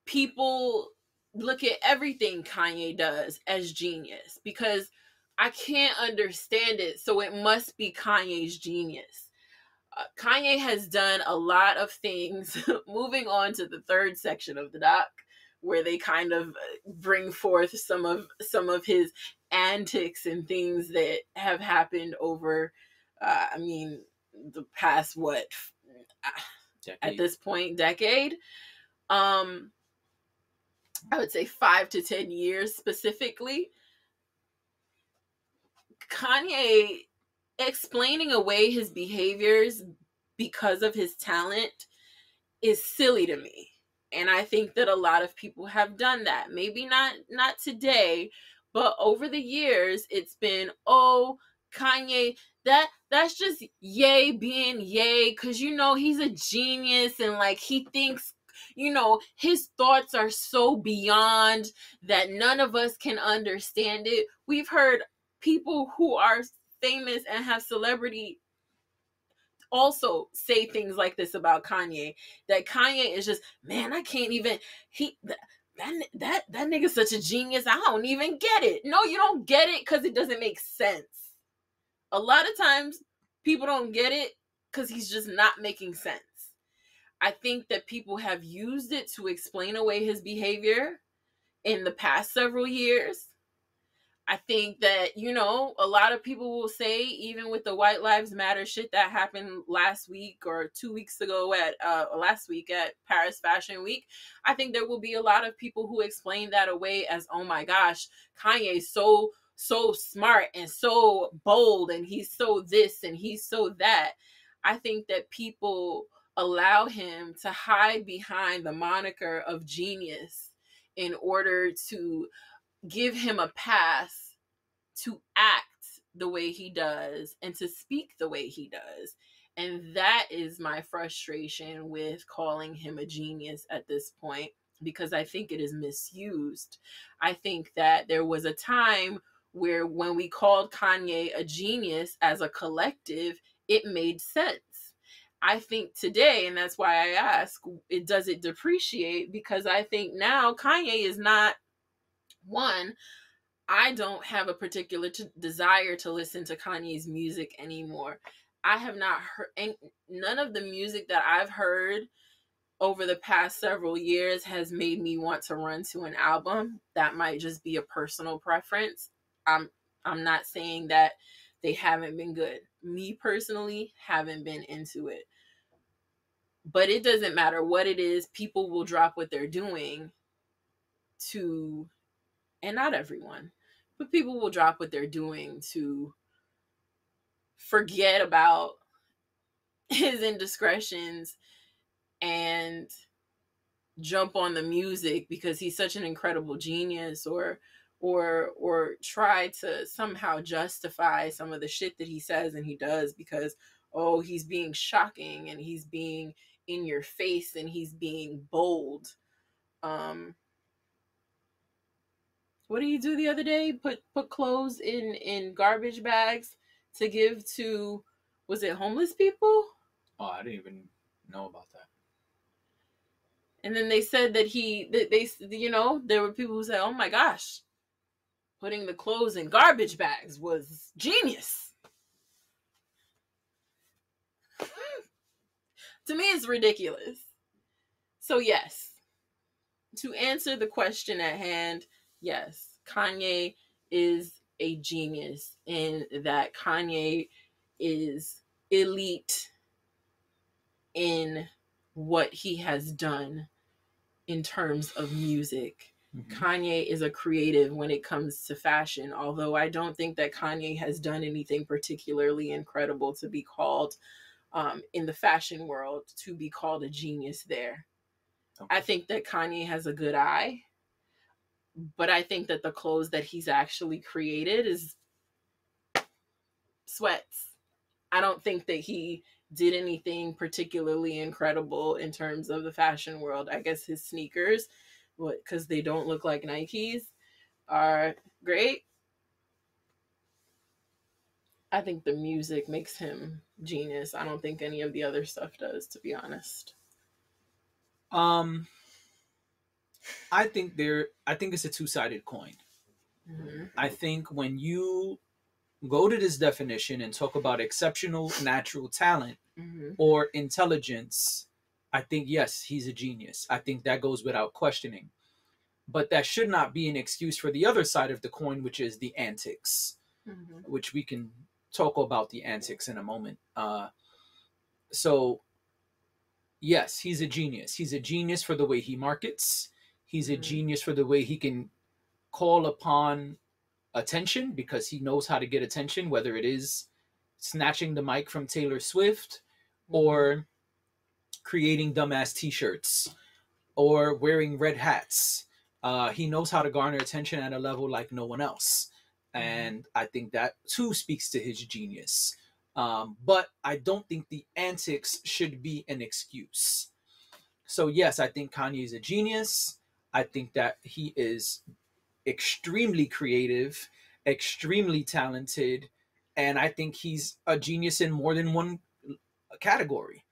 people look at everything Kanye does as genius, because I can't understand it, so it must be Kanye's genius. Kanye has done a lot of things. Moving on to the third section of the doc, where they kind of bring forth some of his antics and things that have happened over, the past at this point, decade. I would say 5 to 10 years specifically. Kanye explaining away his behaviors because of his talent is silly to me. And I think that a lot of people have done that. Maybe not today, but over the years it's been, oh, Kanye, that's just Ye being Ye, because he's a genius, and like he thinks his thoughts are so beyond that none of us can understand it. We've heard people who are famous and have celebrity also say things like this about Kanye, that Kanye is just, man, I can't even, that nigga's such a genius, I don't even get it. No, you don't get it because it doesn't make sense. A lot of times people don't get it because he's just not making sense. I think that people have used it to explain away his behavior in the past several years. I think that, a lot of people will say, even with the White Lives Matter shit that happened last week or 2 weeks ago last week at Paris Fashion Week, I think there will be a lot of people who explain that away as, oh my gosh, Kanye's so smart and so bold, and he's so this and he's so that. I think that people allow him to hide behind the moniker of genius in order to give him a pass to act the way he does and to speak the way he does. And that is my frustration with calling him a genius at this point, because I think it is misused. I think that there was a time where when we called Kanye a genius as a collective, it made sense. I think today, and that's why I ask, does it depreciate? Because I think now Kanye is not one. I don't have a particular desire to listen to Kanye's music anymore. I have not heard, and none of the music that I've heard over the past several years has made me want to run to an album. That might just be a personal preference. I'm not saying that they haven't been good. Me personally haven't been into it. But it doesn't matter what it is, people will drop what they're doing to, and not everyone, but people will drop what they're doing to forget about his indiscretions and jump on the music because he's such an incredible genius, or try to somehow justify some of the shit that he says and he does because, oh, he's being shocking and he's being in your face and he's being bold. What did he do the other day? Put clothes in garbage bags to give to, was it homeless people? Oh, I didn't even know about that. And then they said that there were people who said, oh my gosh, putting the clothes in garbage bags was genius. To me, it's ridiculous. So yes, to answer the question at hand, yes, Kanye is a genius in that Kanye is elite in what he has done in terms of music. Kanye is a creative when it comes to fashion, although I don't think that Kanye has done anything particularly incredible to be called, in the fashion world, to be called a genius there. Okay. I think that Kanye has a good eye, but I think that the clothes that he's actually created is sweats. I don't think that he did anything particularly incredible in terms of the fashion world. I guess his sneakers, because they don't look like Nikes, are great. I think the music makes him genius. I don't think any of the other stuff does, to be honest. I think it's a two-sided coin. Mm-hmm. I think when you go to this definition and talk about exceptional natural talent or intelligence, I think, yes, he's a genius. I think that goes without questioning. But that should not be an excuse for the other side of the coin, which is the antics, which we can talk about the antics in a moment. So, yes, he's a genius. He's a genius for the way he markets. He's a genius for the way he can call upon attention, because he knows how to get attention, whether it is snatching the mic from Taylor Swift or creating dumbass t-shirts or wearing red hats. He knows how to garner attention at a level like no one else. And I think that too speaks to his genius. But I don't think the antics should be an excuse. So yes, I think Kanye is a genius. I think that he is extremely creative, extremely talented, and I think he's a genius in more than one category.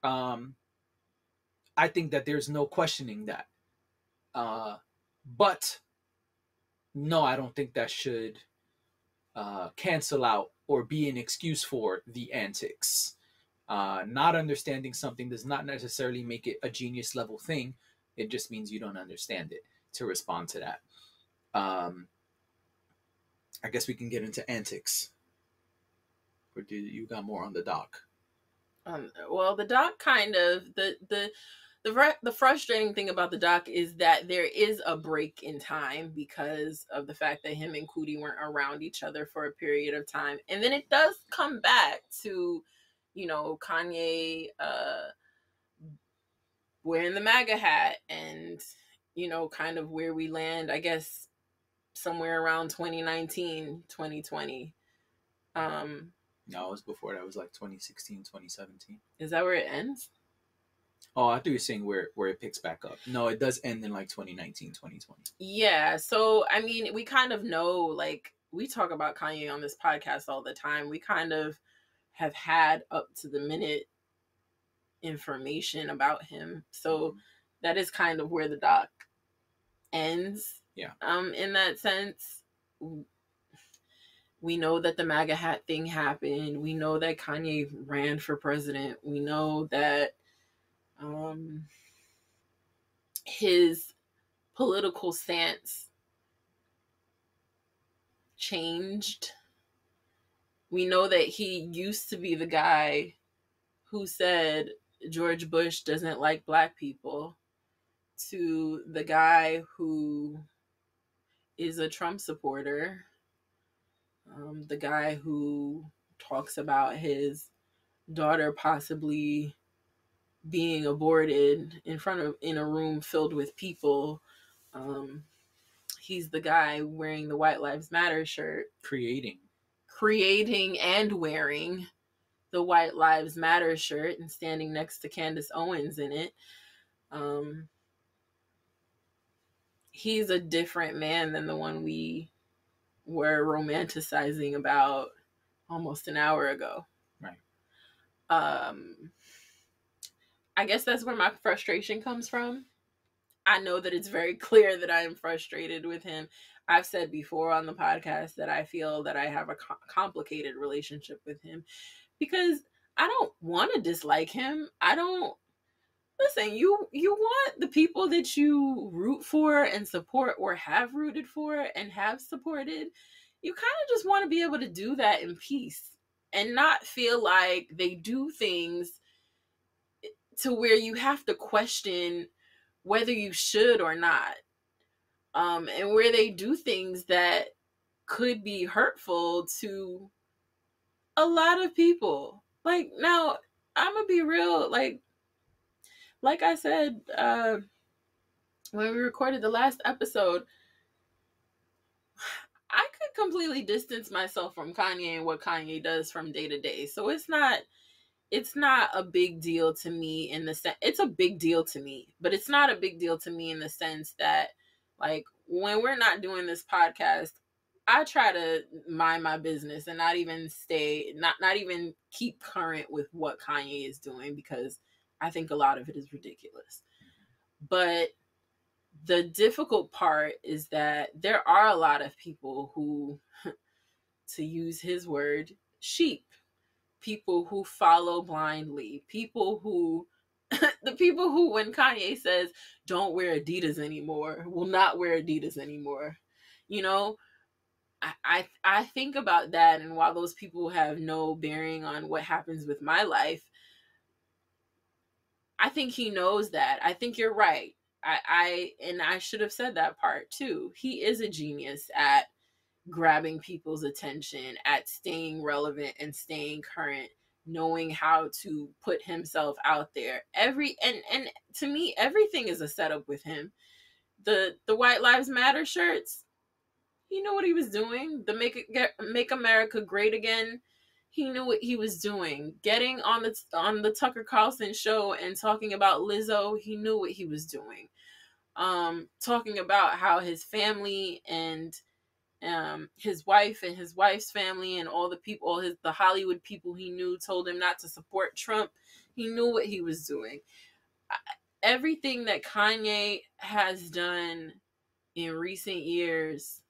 I think that there's no questioning that. But no, I don't think that should cancel out or be an excuse for the antics. Not understanding something does not necessarily make it a genius level thing. It just means you don't understand it to respond to that. I guess we can get into antics. Or do you got more on the doc? Well, the doc kind of the frustrating thing about the doc is that there is a break in time because of the fact that him and Cootie weren't around each other for a period of time, and then it does come back to, Kanye wearing the MAGA hat, and kind of where we land, I guess, somewhere around 2019, 2020. No, it was before that. It was like 2016, 2017. Is that where it ends? Oh, I thought you were saying where it picks back up. No, it does end in like 2019, 2020. Yeah, so, I mean, we kind of know, like, we talk about Kanye on this podcast all the time. We kind of have had up to the minute information about him. So that is kind of where the doc ends. Yeah. In that sense. We know that the MAGA hat thing happened. We know that Kanye ran for president. We know that his political stance changed. We know that he used to be the guy who said George Bush doesn't like black people, to the guy who is a Trump supporter. The guy who talks about his daughter possibly being aborted in a room filled with people. He's the guy wearing the White Lives Matter shirt. Creating and wearing the White Lives Matter shirt and standing next to Candace Owens in it. He's a different man than the one we were romanticizing about almost an hour ago. Right. I guess that's where my frustration comes from. I know that it's very clear that I am frustrated with him. I've said before on the podcast that I feel that I have a complicated relationship with him because I don't want to dislike him. Listen, you want the people that you root for and support or have rooted for and have supported. you kind of just want to be able to do that in peace and not feel like they do things to where you have to question whether you should or not. And where they do things that could be hurtful to a lot of people. Like, now, I'm gonna be real, like I said, when we recorded the last episode, I could completely distance myself from Kanye and what Kanye does from day to day. So it's not a big deal to me in the sense, it's a big deal to me, but it's not a big deal to me in the sense that, like, when we're not doing this podcast, I try to mind my business and not even keep current with what Kanye is doing, because I think a lot of it is ridiculous. But the difficult part is that there are a lot of people who, to use his word, sheep. People who follow blindly. People who, the people who, when Kanye says, don't wear Adidas anymore, will not wear Adidas anymore. You know, I think about that, and while those people have no bearing on what happens with my life, I think he knows that. I think you're right. I should have said that part too. He is a genius at grabbing people's attention, at staying relevant and staying current, knowing how to put himself out there. And to me, everything is a setup with him. The White Lives Matter shirts, he knew what he was doing. The Make America Great Again, he knew what he was doing. Getting on the Tucker Carlson show and talking about Lizzo, he knew what he was doing. Talking about how his family and his wife and his wife's family and all the people, the Hollywood people he knew, told him not to support Trump. He knew what he was doing. Everything that Kanye has done in recent years,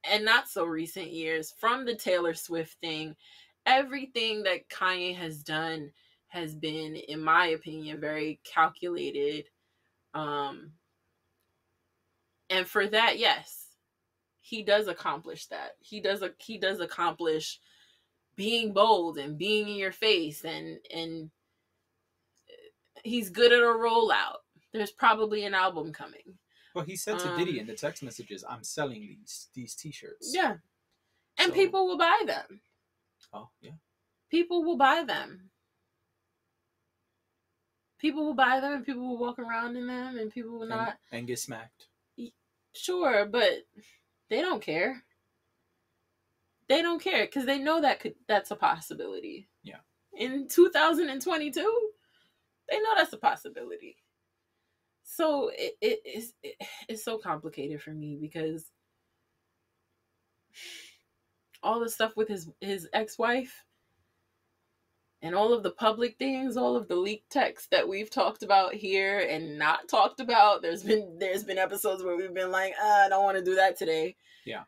and not so recent years, from the Taylor Swift thing, everything that Kanye has done has been, in my opinion, very calculated. And for that, yes, he does accomplish that. He does accomplish being bold and being in your face, and he's good at a rollout. There's probably an album coming. Well, he said to Diddy in the text messages, "I'm selling these T-shirts." Yeah, and people will buy them. Oh yeah, people will buy them. People will buy them, and people will walk around in them, and people will not and get smacked. Sure, but they don't care. They don't care because they know that's a possibility. Yeah. In 2022, they know that's a possibility. So it's so complicated for me, because all the stuff with his ex-wife and all of the public things, all of the leaked texts that we've talked about here and not talked about. There's been episodes where we've been like, I don't want to do that today. Yeah.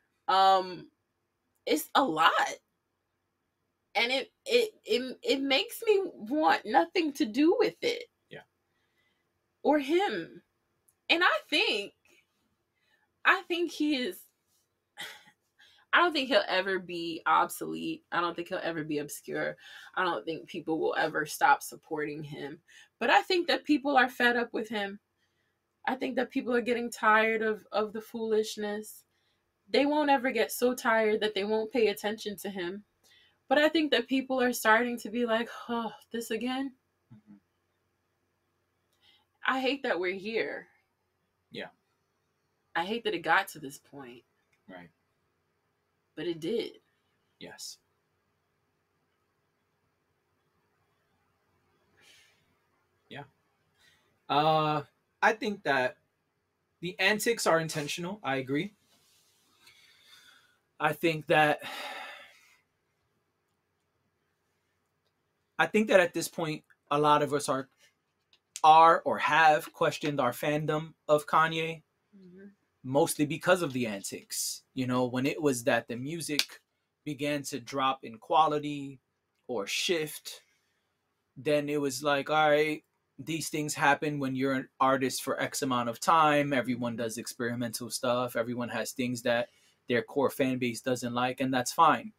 It's a lot. And it makes me want nothing to do with it. Yeah. Or him. And I think he is, I don't think he'll ever be obsolete. I don't think he'll ever be obscure. I don't think people will ever stop supporting him. But I think that people are fed up with him. I think that people are getting tired of the foolishness. They won't ever get so tired that they won't pay attention to him. But I think that people are starting to be like, oh, this again? Mm-hmm. I hate that we're here. Yeah. I hate that it got to this point. Right. But it did. Yes. Yeah. I think that the antics are intentional. I agree. I think that at this point, a lot of us are or have questioned our fandom of Kanye, mm-hmm. mostly because of the antics. You know, when it was that the music began to drop in quality or shift, then it was like, all right, these things happen when you're an artist for X amount of time. Everyone does experimental stuff. Everyone has things that their core fan base doesn't like, and that's fine.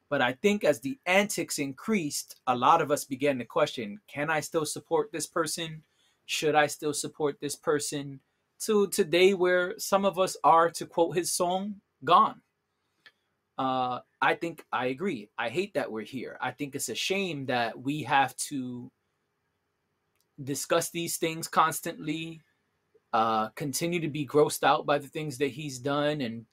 But I think as the antics increased, a lot of us began to question, can I still support this person? Should I still support this person? To today where some of us are, to quote his song, gone. I think I agree. I hate that we're here. I think it's a shame that we have to discuss these things constantly, continue to be grossed out by the things that he's done, and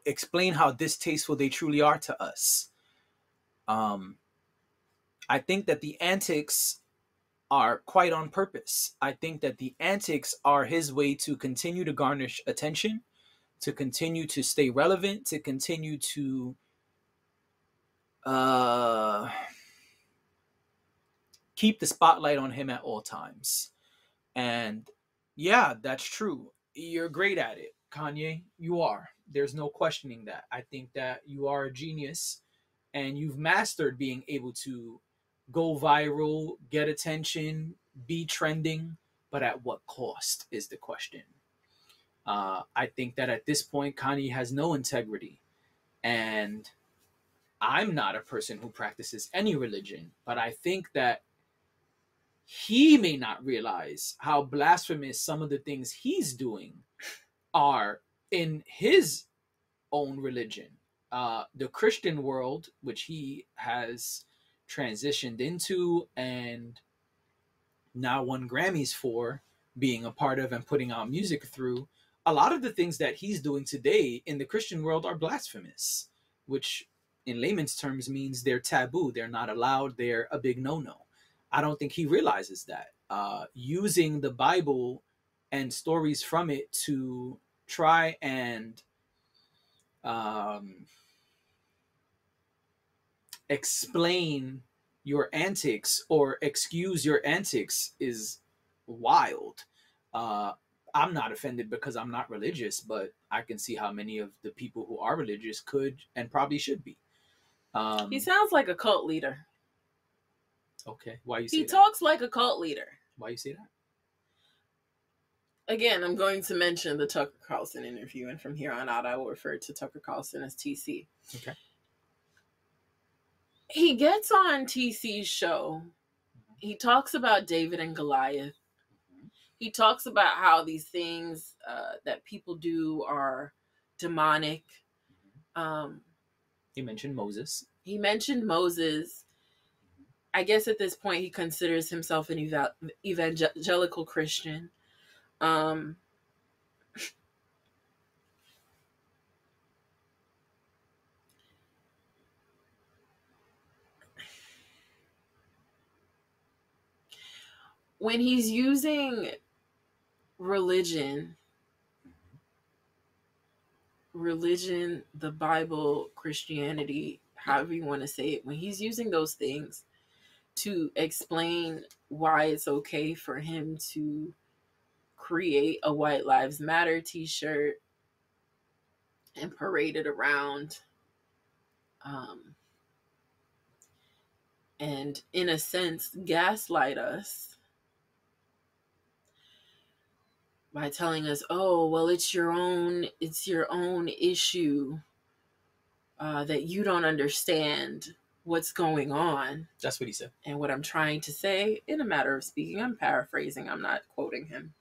explain how distasteful they truly are to us. I think that the antics are quite on purpose. I think that the antics are his way to continue to garnish attention, to continue to stay relevant, to continue to keep the spotlight on him at all times. And yeah, that's true. You're great at it, Kanye. You are. There's no questioning that. I think that you are a genius, and you've mastered being able to go viral, get attention, be trending, but at what cost is the question. I think that at this point, Kanye has no integrity. And I'm not a person who practices any religion, but I think that he may not realize how blasphemous some of the things he's doing are in his own religion. The Christian world, which he has transitioned into and now won Grammys for being a part of and putting out music through, a lot of the things that he's doing today in the Christian world are blasphemous, which in layman's terms means they're taboo, they're not allowed, they're a big no-no. I don't think he realizes that. Using the Bible and stories from it to try and explain your antics or excuse your antics is wild. I'm not offended because I'm not religious, but I can see how many of the people who are religious could and probably should be. He sounds like a cult leader. Okay, why you say He that? talks like a cult leader. Why you say that? Again, I'm going to mention the Tucker Carlson interview, and from here on out, I will refer to Tucker Carlson as TC. Okay. He gets on TC's show. He talks about David and Goliath. He talks about how these things that people do are demonic. He mentioned Moses. I guess at this point he considers himself an evangelical Christian. When he's using religion, the Bible, Christianity, however you want to say it, when he's using those things to explain why it's okay for him to create a White Lives Matter t-shirt and parade it around, and in a sense gaslight us by telling us, oh, well, it's your own issue, that you don't understand what's going on. That's what he said. And what I'm trying to say, in a matter of speaking, I'm paraphrasing, I'm not quoting him.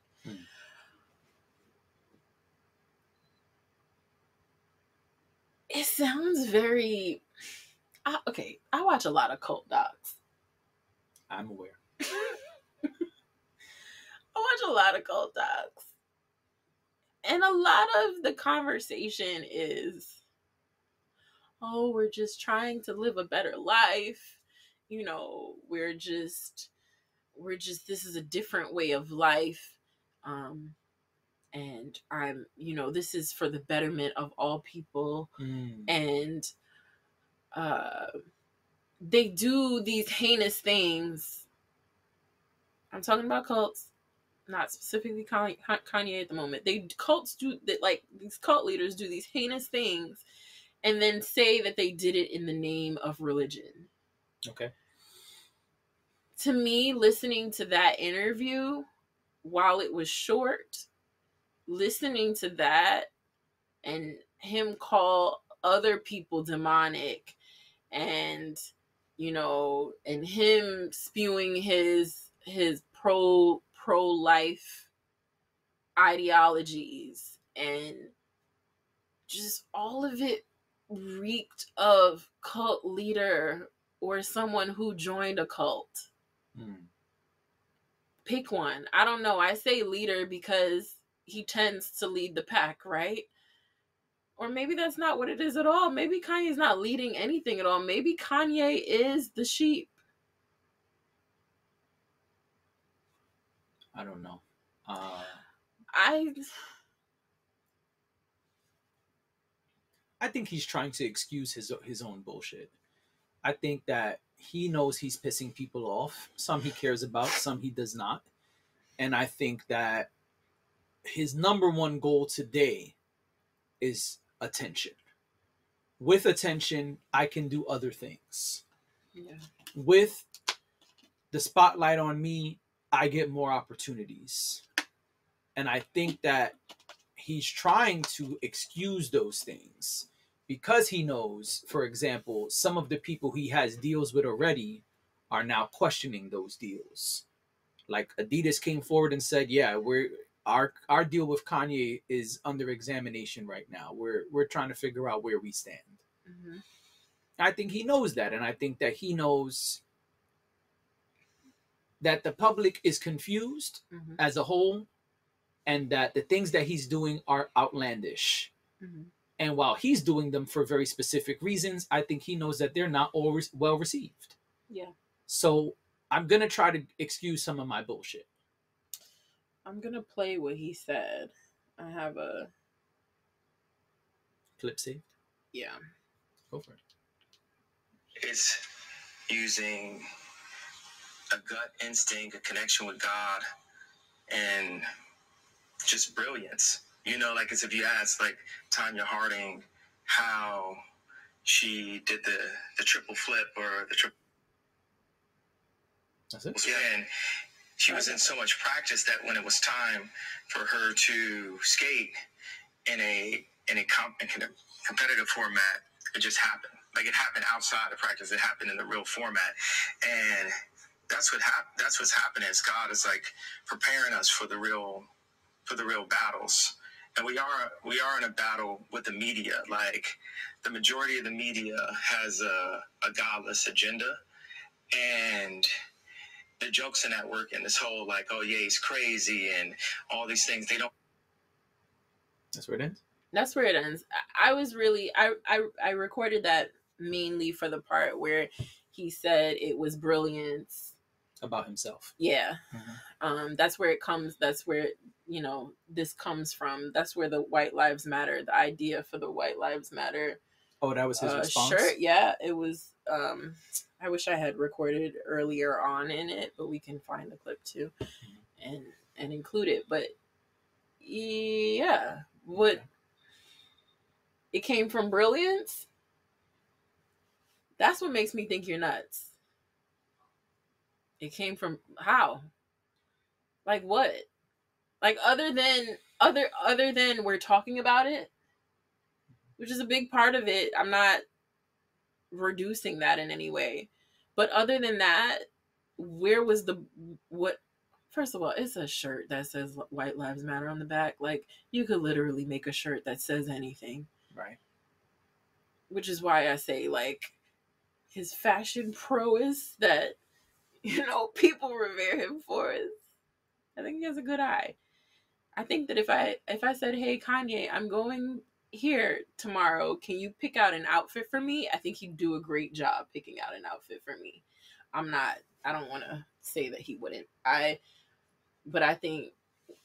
It sounds very... okay, I watch a lot of cult docs. I'm aware. I watch a lot of cult docs. And a lot of the conversation is, oh, we're just trying to live a better life. You know, we're just, this is a different way of life. And I'm, this is for the betterment of all people. And they do these heinous things. I'm talking about cults, not specifically Kanye at the moment. These cult leaders do these heinous things and then say that they did it in the name of religion. Okay. To me, listening to that interview, while it was short, listening to that and him call other people demonic, and and him spewing his pro-life ideologies, and just all of it reeked of cult leader or someone who joined a cult. Pick one. I don't know. I say leader because he tends to lead the pack, right? Or maybe that's not what it is at all. Maybe Kanye's not leading anything at all. Maybe Kanye is the sheep. I don't know. I think he's trying to excuse his own bullshit. I think that he knows he's pissing people off. Some he cares about, some he does not. And I think that his number one goal today is attention. With attention, I can do other things. Yeah. With the spotlight on me, I get more opportunities. And I think that he's trying to excuse those things because he knows, for example, some of the people he has deals with already are now questioning those deals. Like Adidas came forward and said, yeah, our deal with Kanye is under examination right now. We're trying to figure out where we stand. Mm-hmm. I think he knows that, and I think that he knows that the public is confused as a whole, and that the things that he's doing are outlandish. And while he's doing them for very specific reasons, I think he knows that they're not always well received. Yeah. So I'm going to try to excuse some of my bullshit. I'm going to play what he said. I have a clip saved. Yeah. Go for it. It's using a gut instinct, a connection with God, and just brilliance. Like as if you ask, like Tanya Harding, how she did the triple flip or the triple. That's it. Yeah, and she was in so much practice that when it was time for her to skate in a competitive format, it just happened. Like it happened outside of practice. It happened in the real format, and that's what's happening. Is God is like preparing us for the real battles. And we are in a battle with the media. Like the majority of the media has a godless agenda, and the jokes in that work and this whole like, oh yeah, he's crazy and all these things. They don't. That's where it ends. That's where it ends. I was really I recorded that mainly for the part where he said it was brilliance about himself. Yeah. That's where it comes. That's where this comes from. That's where the White Lives Matter, the idea for the White Lives Matter. Oh, that was his response? Sure. Yeah, it was. I wish I had recorded earlier on in it, but we can find the clip too and include it. But yeah, it came from brilliance. That's what makes me think you're nuts. It came from how? Like what? Like other than we're talking about it, which is a big part of it. I'm not reducing that in any way. But other than that, where was what? First of all, it's a shirt that says White Lives Matter on the back. Like, you could literally make a shirt that says anything. Right. Which is why I say, like, his fashion prowess that, people revere him for is, I think he has a good eye. I think that if I said, hey, Kanye, I'm going here tomorrow, can you pick out an outfit for me? I think he'd do a great job picking out an outfit for me. I don't want to say that he wouldn't. But I think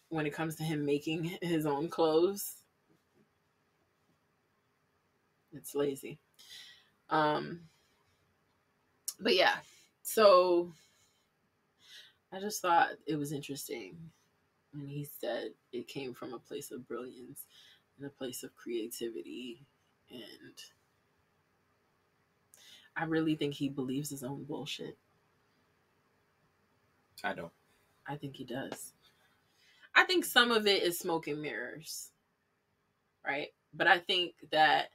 when it comes to him making his own clothes, it's lazy. But yeah, so I just thought it was interesting when he said it came from a place of brilliance and a place of creativity. And I really think he believes his own bullshit. I don't. I think he does. I think some of it is smoke and mirrors, right? But I think that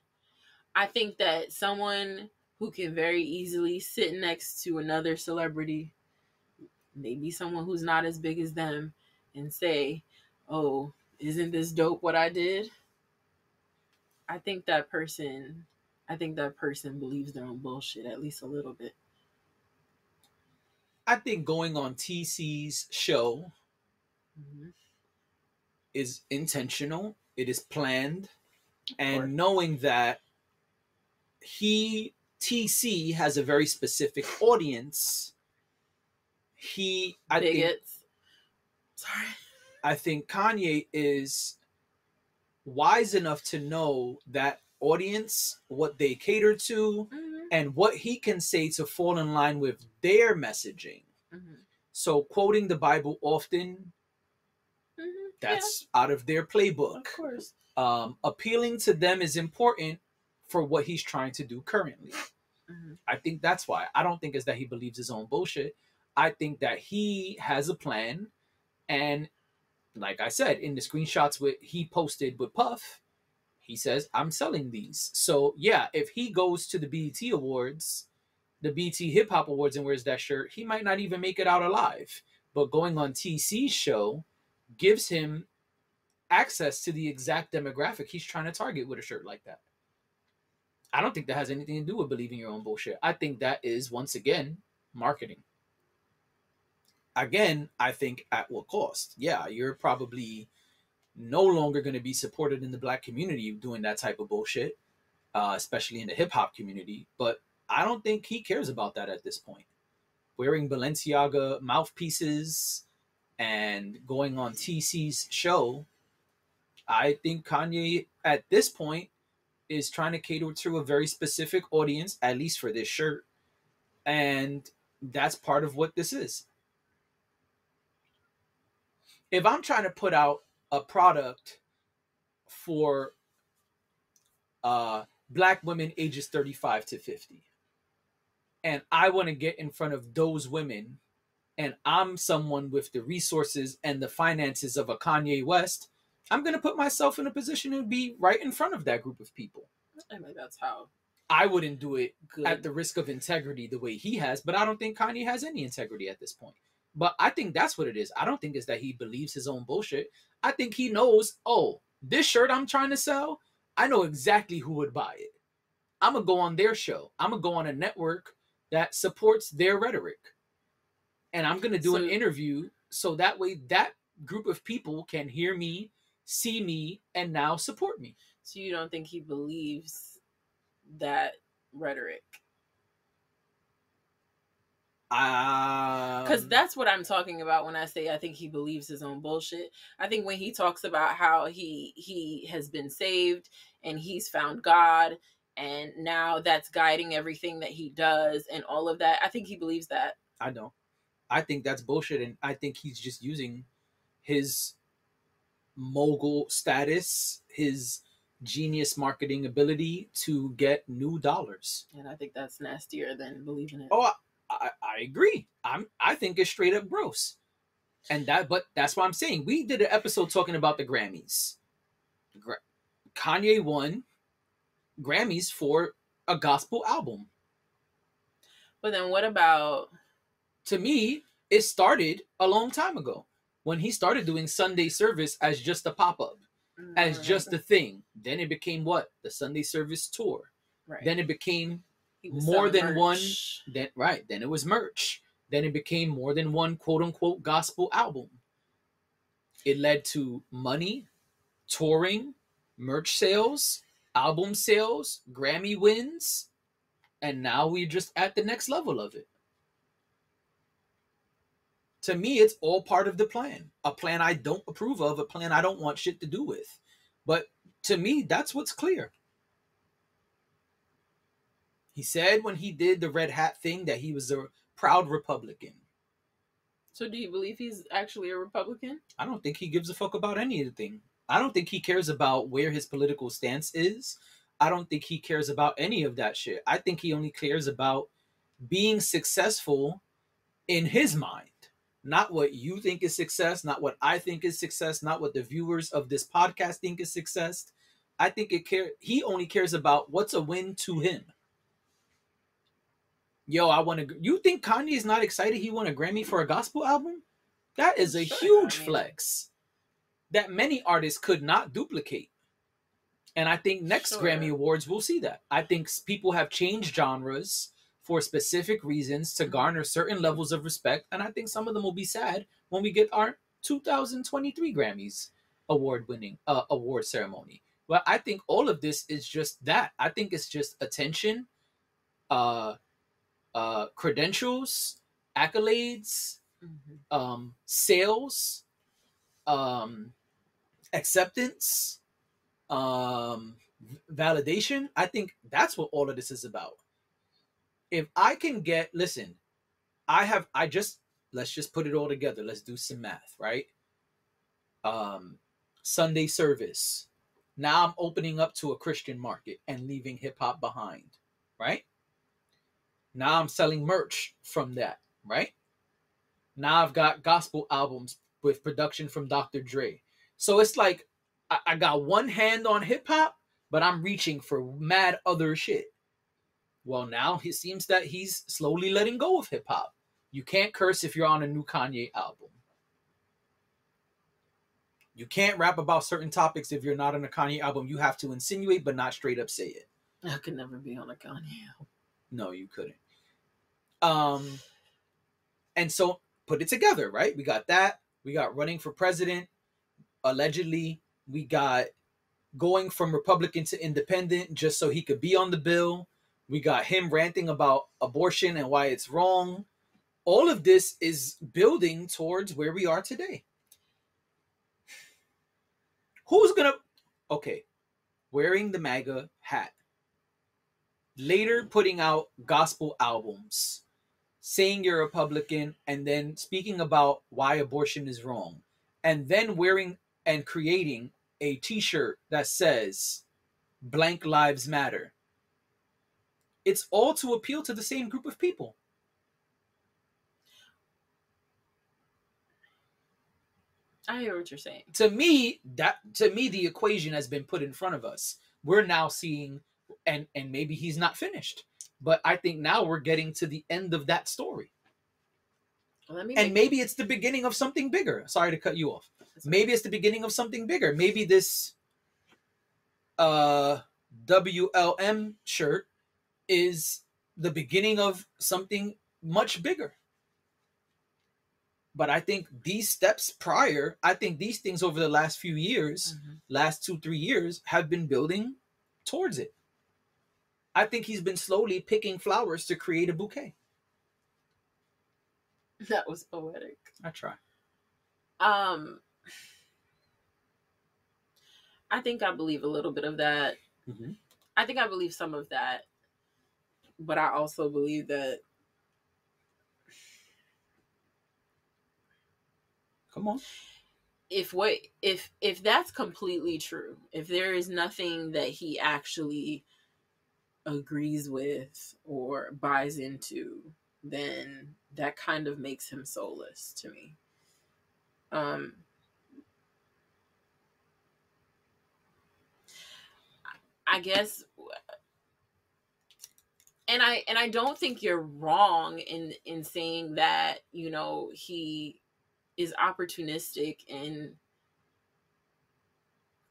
someone who can very easily sit next to another celebrity, maybe someone who's not as big as them, and say, "Oh, isn't this dope what I did?" I think that person believes their own bullshit at least a little bit. I think going on TC's show is intentional. It is planned. And knowing that TC has a very specific audience, I think Kanye is wise enough to know that audience, what they cater to, and what he can say to fall in line with their messaging. So quoting the Bible often, that's out of their playbook. Of course. Appealing to them is important for what he's trying to do currently. I think that's why. I don't think it's that he believes his own bullshit. I think that he has a plan, and like I said, in the screenshots he posted with Puff, he says, "I'm selling these." So yeah, if he goes to the BET Awards, the BET Hip Hop Awards, and wears that shirt, he might not even make it out alive. But going on TC's show gives him access to the exact demographic he's trying to target with a shirt like that. I don't think that has anything to do with believing your own bullshit. I think that is, once again, marketing. Again, I think at what cost? Yeah, you're probably no longer going to be supported in the Black community doing that type of bullshit, especially in the hip hop community. But I don't think he cares about that at this point. Wearing Balenciaga mouthpieces and going on TC's show, I think Kanye at this point is trying to cater to a very specific audience, at least for this shirt. And that's part of what this is. If I'm trying to put out a product for Black women ages 35 to 50, and I want to get in front of those women, and I'm someone with the resources and the finances of a Kanye West, I'm going to put myself in a position to be right in front of that group of people. I mean, that's how. I wouldn't do it at the risk of integrity the way he has, but I don't think Kanye has any integrity at this point. But I think that's what it is. I don't think it's that he believes his own bullshit. I think he knows, oh, this shirt I'm trying to sell, I know exactly who would buy it. I'm going to go on their show. I'm going to go on a network that supports their rhetoric. And I'm going to do an interview so that way that group of people can hear me, see me, and now support me. So you don't think he believes that rhetoric? Because that's what I'm talking about when I say I think he believes his own bullshit. I think when he talks about how he has been saved and he's found God and now that's guiding everything that he does and all of that, I think he believes that. I don't. I think that's bullshit, and I think he's just using his mogul status, his genius marketing ability to get new dollars. And I think that's nastier than believing it. Oh, I agree. I think it's straight up gross. But that's why I'm saying we did an episode talking about the Grammys. Kanye won Grammys for a gospel album. But then what about... To me, it started a long time ago when he started doing Sunday service as just a pop-up, as just a thing. Then it became what? The Sunday service tour. Right. Then it became more than one. Then it was merch. Then it became more than one quote-unquote gospel album. It led to money, touring, merch sales, album sales, Grammy wins, and now we're just at the next level of it. To me, it's all part of the plan. A plan I don't approve of, a plan I don't want shit to do with. But to me, that's what's clear. He said when he did the red hat thing that he was a proud Republican. So do you believe he's actually a Republican? I don't think he gives a fuck about anything. I don't think he cares about where his political stance is. I don't think he cares about any of that shit. I think he only cares about being successful in his mind. not what you think is success, not what I think is success, not what the viewers of this podcast think is success. I think he only cares about what's a win to him. Yo, you think Kanye is not excited he won a Grammy for a gospel album? That is a huge flex that many artists could not duplicate. And I think next Grammy Awards we'll see that. I think people have changed genres for specific reasons to garner certain levels of respect, and I think some of them will be sad when we get our 2023 Grammys award-winning award ceremony. But I think all of this is just that. I think it's just attention, credentials, accolades, sales, acceptance, validation. I think that's what all of this is about. If I can get, listen, let's just put it all together. Let's do some math, right? Sunday service. Now I'm opening up to a Christian market and leaving hip hop behind, right? Now I'm selling merch from that, right? Now I've got gospel albums with production from Dr. Dre. So it's like I got one hand on hip hop, but I'm reaching for mad other shit. Well, now it seems that he's slowly letting go of hip hop. You can't curse if you're on a new Kanye album. You can't rap about certain topics if you're not on a Kanye album. You have to insinuate, but not straight up say it. I could never be on a Kanye album. No, you couldn't. And so put it together, right? We got that. We got running for president, allegedly. We got going from Republican to independent just so he could be on the bill. We got him ranting about abortion and why it's wrong. All of this is building towards where we are today. Who's gonna... Okay, wearing the MAGA hat. Later putting out gospel albums. Saying you're a Republican and then speaking about why abortion is wrong. And then wearing and creating a t-shirt that says blank lives matter. It's all to appeal to the same group of people. I hear what you're saying. To me, the equation has been put in front of us. We're now seeing, and maybe he's not finished, but I think now we're getting to the end of that story. And maybe it's the beginning of something bigger. Sorry to cut you off. Maybe it's the beginning of something bigger. Maybe this WLM shirt is the beginning of something much bigger. But I think these steps prior, I think these things over the last few years, last 2-3 years, have been building towards it. I think he's been slowly picking flowers to create a bouquet. That was poetic. I try. I think I believe a little bit of that. Mm-hmm. I think I believe some of that. But I also believe that... Come on. If that's completely true, if there is nothing that he actually agrees with or buys into, then that kind of makes him soulless to me. I guess, and I don't think you're wrong in saying that, you know, he is opportunistic and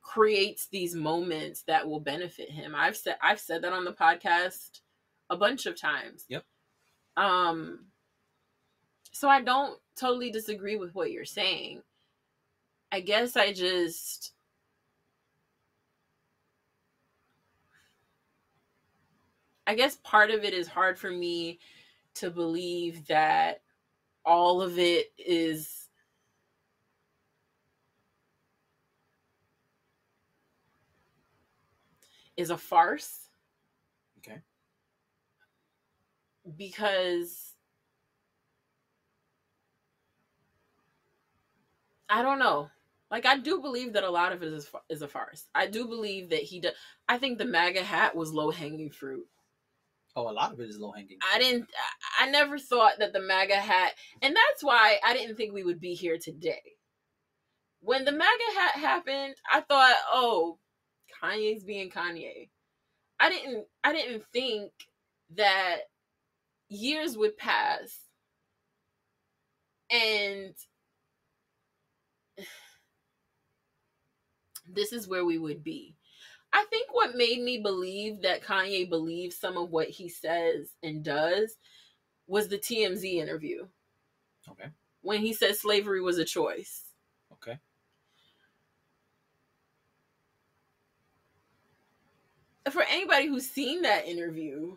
creates these moments that will benefit him. I've said that on the podcast a bunch of times. Yep. So I don't totally disagree with what you're saying. I guess part of it is hard for me to believe that all of it is a farce. Okay. Because I don't know. Like, I do believe that a lot of it is a farce. I do believe that I think the MAGA hat was low-hanging fruit. Oh, a lot of it is low hanging. I never thought that the MAGA hat, and that's why I didn't think we would be here today. When the MAGA hat happened, I thought, oh, Kanye's being Kanye. I didn't think that years would pass and this is where we would be. I think what made me believe that Kanye believes some of what he says and does was the TMZ interview. Okay. When he said slavery was a choice. Okay. For anybody who's seen that interview,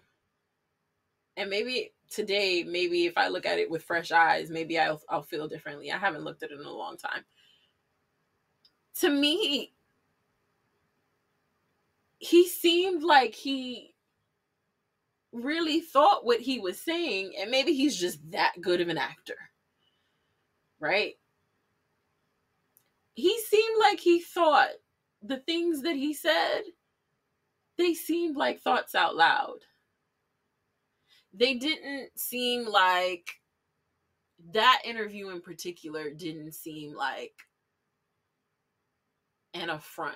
and maybe today, maybe if I look at it with fresh eyes, maybe I'll feel differently. I haven't looked at it in a long time. To me, he seemed like he really thought what he was saying, and maybe he's just that good of an actor, right? He seemed like he thought the things that he said, they seemed like thoughts out loud. They didn't seem like, that interview in particular didn't seem like an affront.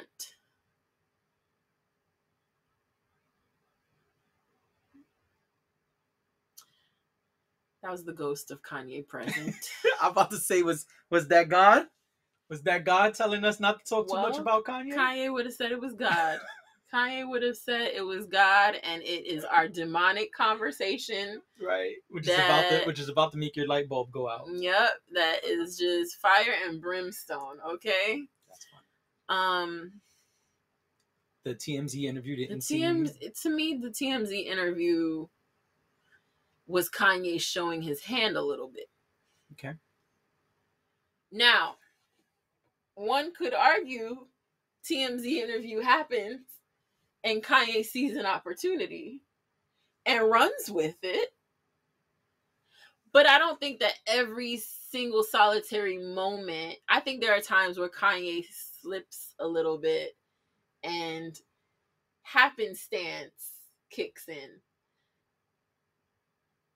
That was the ghost of Kanye present. I'm about to say, was that God? Was that God telling us not to talk too much about Kanye? Kanye would have said it was God. Kanye would have said it was God, and it is our demonic conversation. Right. Which is about to make your light bulb go out. Yep. That is just fire and brimstone, okay? That's fine. The TMZ interview didn't seem... To me, the TMZ interview was Kanye showing his hand a little bit. Okay. Now, one could argue TMZ interview happens and Kanye sees an opportunity and runs with it. But I don't think that every single solitary moment, I think there are times where Kanye slips a little bit and happenstance kicks in.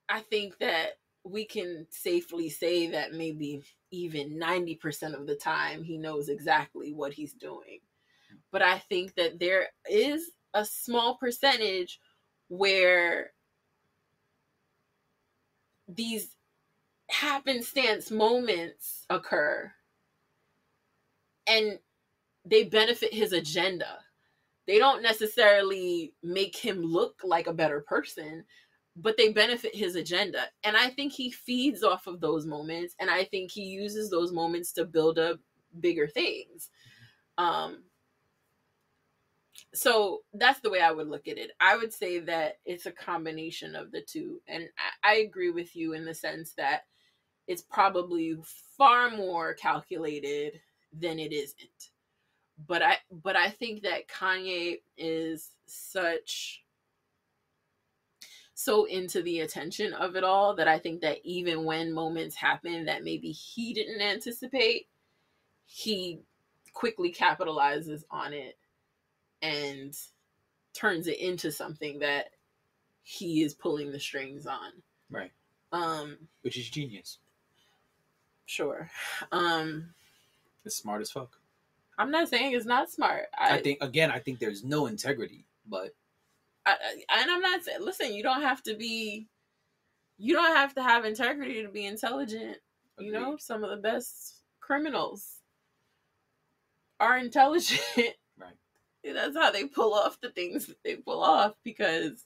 I think that we can safely say that maybe even 90% of the time he knows exactly what he's doing. But I think that there is a small percentage where these happenstance moments occur and they benefit his agenda. They don't necessarily make him look like a better person, but they benefit his agenda. And I think he feeds off of those moments, and I think he uses those moments to build up bigger things. So that's the way I would look at it. I would say that it's a combination of the two. And I agree with you in the sense that it's probably far more calculated than it isn't. But I think that Kanye is so into the attention of it all that I think that even when moments happen that maybe he didn't anticipate, he quickly capitalizes on it and turns it into something that he is pulling the strings on. Right. Which is genius. Sure. It's smart as fuck. I'm not saying it's not smart. I think there's no integrity, but and I'm not saying, listen, you don't have to have integrity to be intelligent. Agreed. You know, some of the best criminals are intelligent. Right. That's how they pull off the things that they pull off because,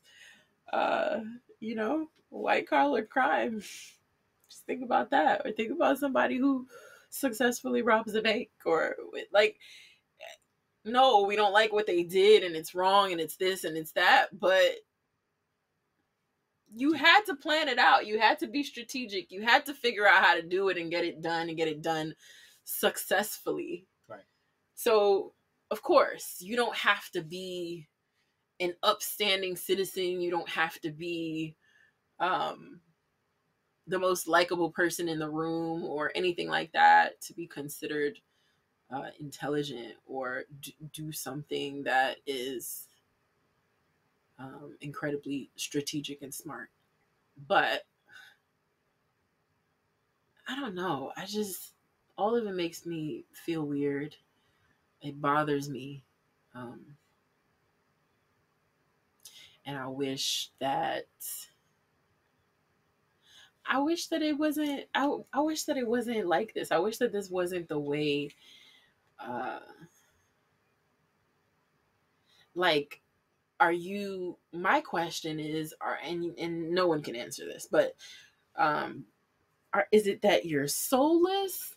white collar crime. Just think about that. Or think about somebody who successfully robs a bank no, we don't like what they did and it's wrong and it's this and it's that, but you had to plan it out. You had to be strategic. You had to figure out how to do it and get it done successfully. Right. So, of course, you don't have to be an upstanding citizen. You don't have to be the most likable person in the room or anything like that to be considered intelligent or do something that is incredibly strategic and smart. But I don't know. All of it makes me feel weird. It bothers me. And I wish that it wasn't, I wish that it wasn't like this. I wish that this wasn't the way, like, my question is, and no one can answer this, but, is it that you're soulless?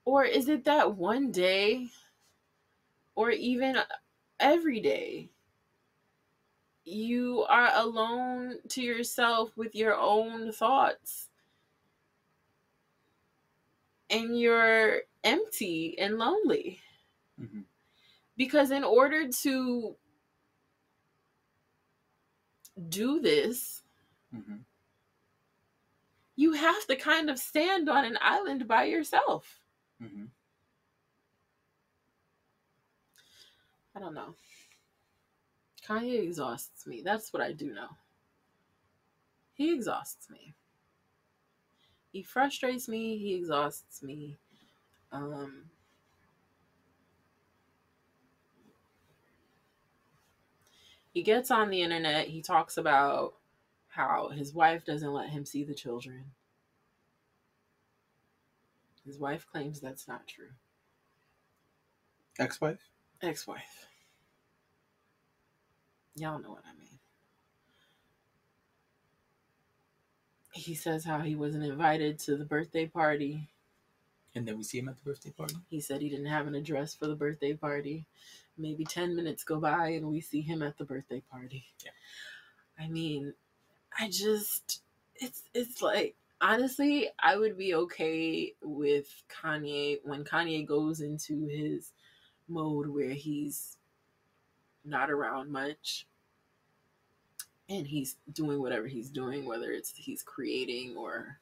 Or is it that one day, or even every day, you are alone to yourself with your own thoughts and you're empty and lonely? Mm-hmm. Because in order to do this, Mm-hmm. you have to kind of stand on an island by yourself. Mm-hmm. I don't know. Kanye exhausts me. That's what I do know. He exhausts me. He frustrates me. He exhausts me. He gets on the internet. He talks about how his wife doesn't let him see the children. His wife claims that's not true. Ex-wife? Ex-wife. Y'all know what I mean. He says how he wasn't invited to the birthday party. And then we see him at the birthday party. He said he didn't have an address for the birthday party. Maybe 10 minutes go by and we see him at the birthday party. Yeah. I mean, it's like, honestly, I would be okay with Kanye when Kanye goes into his mode where he's not around much and he's doing whatever he's doing, whether it's he's creating or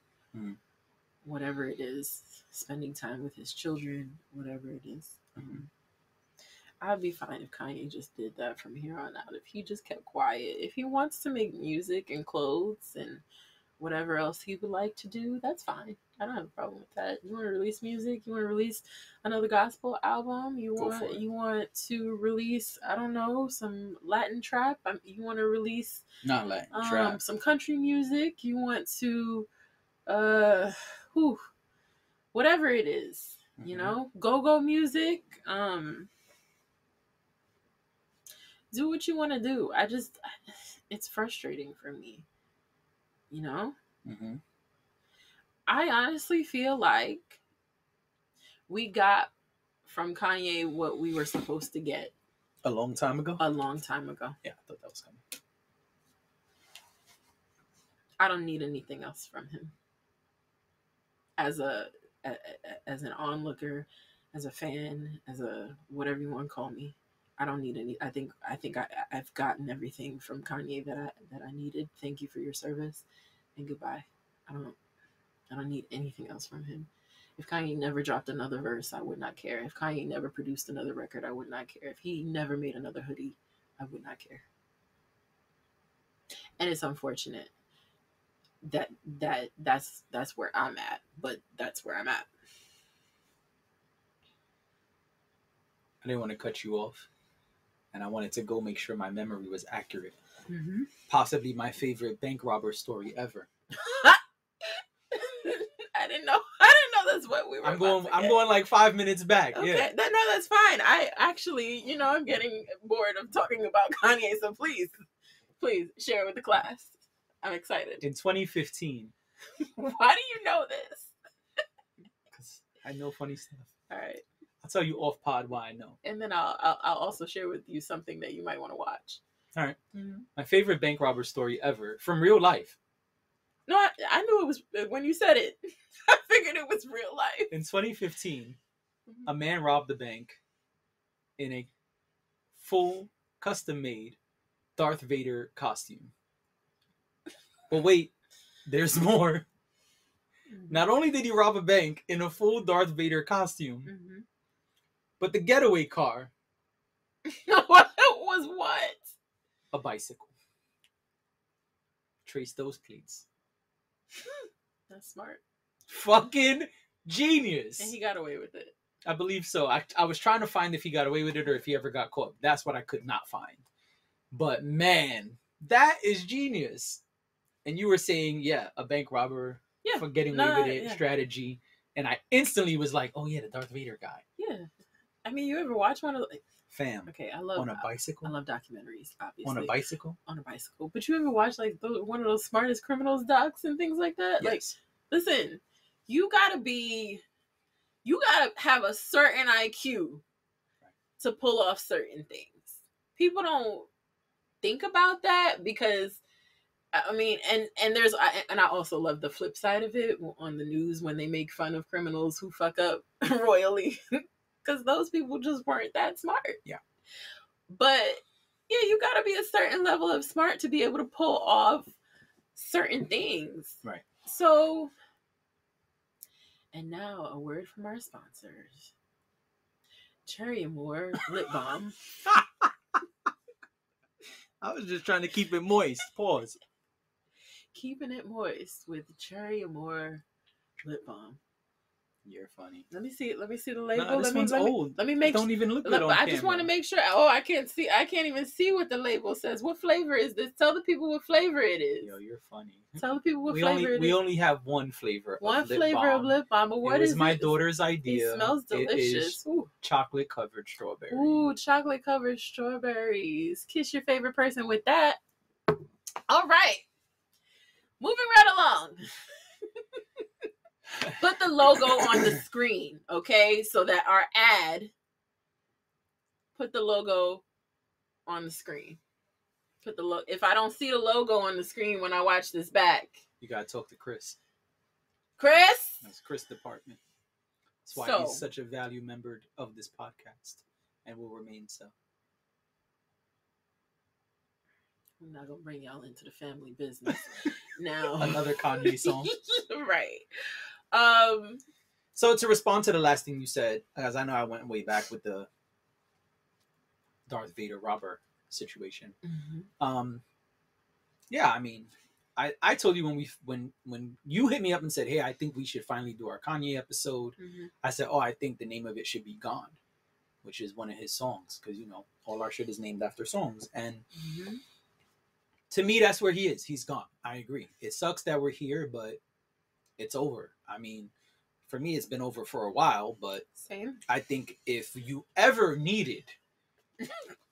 whatever it is, spending time with his children, whatever it is. I'd be fine if Kanye just did that from here on out. If he just kept quiet. If he wants to make music and clothes and whatever else he would like to do, that's fine. I don't have a problem with that. You want to release music? You want to release another gospel album? You want to release, I don't know, some Latin trap? You want to release not Latin trap, some country music? You want to whatever it is, you know, go music. Do what you want to do. It's frustrating for me, you know? I honestly feel like we got from Kanye what we were supposed to get. A long time ago? A long time ago. Yeah, I thought that was coming. I don't need anything else from him. As an onlooker, as a fan, as a whatever you want to call me, I don't need any. I think I've gotten everything from Kanye that I needed. Thank you for your service, and goodbye. I don't need anything else from him. If Kanye never dropped another verse, I would not care. If Kanye never produced another record, I would not care. If he never made another hoodie, I would not care. And it's unfortunate that's where I'm at, but that's where I'm at. I didn't want to cut you off, and I wanted to go make sure my memory was accurate. Possibly my favorite bank robber story ever. I didn't know that's what we were. I'm going like 5 minutes back. Okay. Yeah. No, that's fine. I actually, I'm getting bored of talking about Kanye, so please share with the class. I'm excited. In 2015. Why do you know this? Because I know funny stuff. All right. I'll tell you off pod why I know. And then I'll also share with you something that you might want to watch. All right. My favorite bank robber story ever from real life. No, I knew it was when you said it. I figured it was real life. In 2015, a man robbed the bank in a full custom-made Darth Vader costume. But wait, there's more. Not only did he rob a bank in a full Darth Vader costume, but the getaway car was what? a bicycle. Trace those cleats. That's smart. Fucking genius. And he got away with it. I believe so. I was trying to find if he got away with it or if he ever got caught. That's what I could not find. But man, that is genius. And you were saying, yeah, a bank robber for getting away with it, strategy. And I instantly was like, oh yeah, the Darth Vader guy. Yeah. I mean, you ever watch one of the... Fam. Okay, I love... On a bicycle? I love documentaries, obviously. On a bicycle? On a bicycle. But you ever watch like one of those smartest criminals docs and things like that? Yes. Like, listen, you gotta have a certain IQ to pull off certain things. People don't think about that because, I mean, and there's, and I also love the flip side of it on the news when they make fun of criminals who fuck up royally because those people just weren't that smart. Yeah. But yeah, you got to be a certain level of smart to be able to pull off certain things. Right. So, and now a word from our sponsors. Cherry Amour lip balm. I was just trying to keep it moist. Pause. Keeping it moist with Cherry Amour lip balm. You're funny. Let me see the label. No, this one's old. Let me make. Don't even look good on I just want to make sure. Oh, I can't see. I can't even see what the label says. What flavor is this? Tell the people what flavor it is. Yo, you're funny. Tell the people what flavor it is. We only have one flavor. One flavor of lip balm. But what is it? It was my daughter's idea. It smells delicious. Ooh. Chocolate covered strawberry. Ooh, chocolate covered strawberries. Kiss your favorite person with that. All right. Moving right along. Put the logo on the screen, okay? So that our ad, put the logo on the screen. If I don't see the logo on the screen when I watch this back. You gotta talk to Chris. Chris? That's Chris' department. That's why he's such a value member of this podcast and will remain so. I'm not gonna bring y'all into the family business. Now another Kanye song. Right. So to respond to the last thing you said, as I know I went way back with the Darth Vader robber situation. Mm-hmm. Yeah, I mean, I told you when you hit me up and said, hey, I think we should finally do our Kanye episode. Mm-hmm. I said, oh, I think the name of it should be Gone, which is one of his songs because, you know, all our shit is named after songs. And to me, that's where he is. He's gone. I agree. It sucks that we're here, but it's over. I mean, for me, it's been over for a while, but same. I think if you ever needed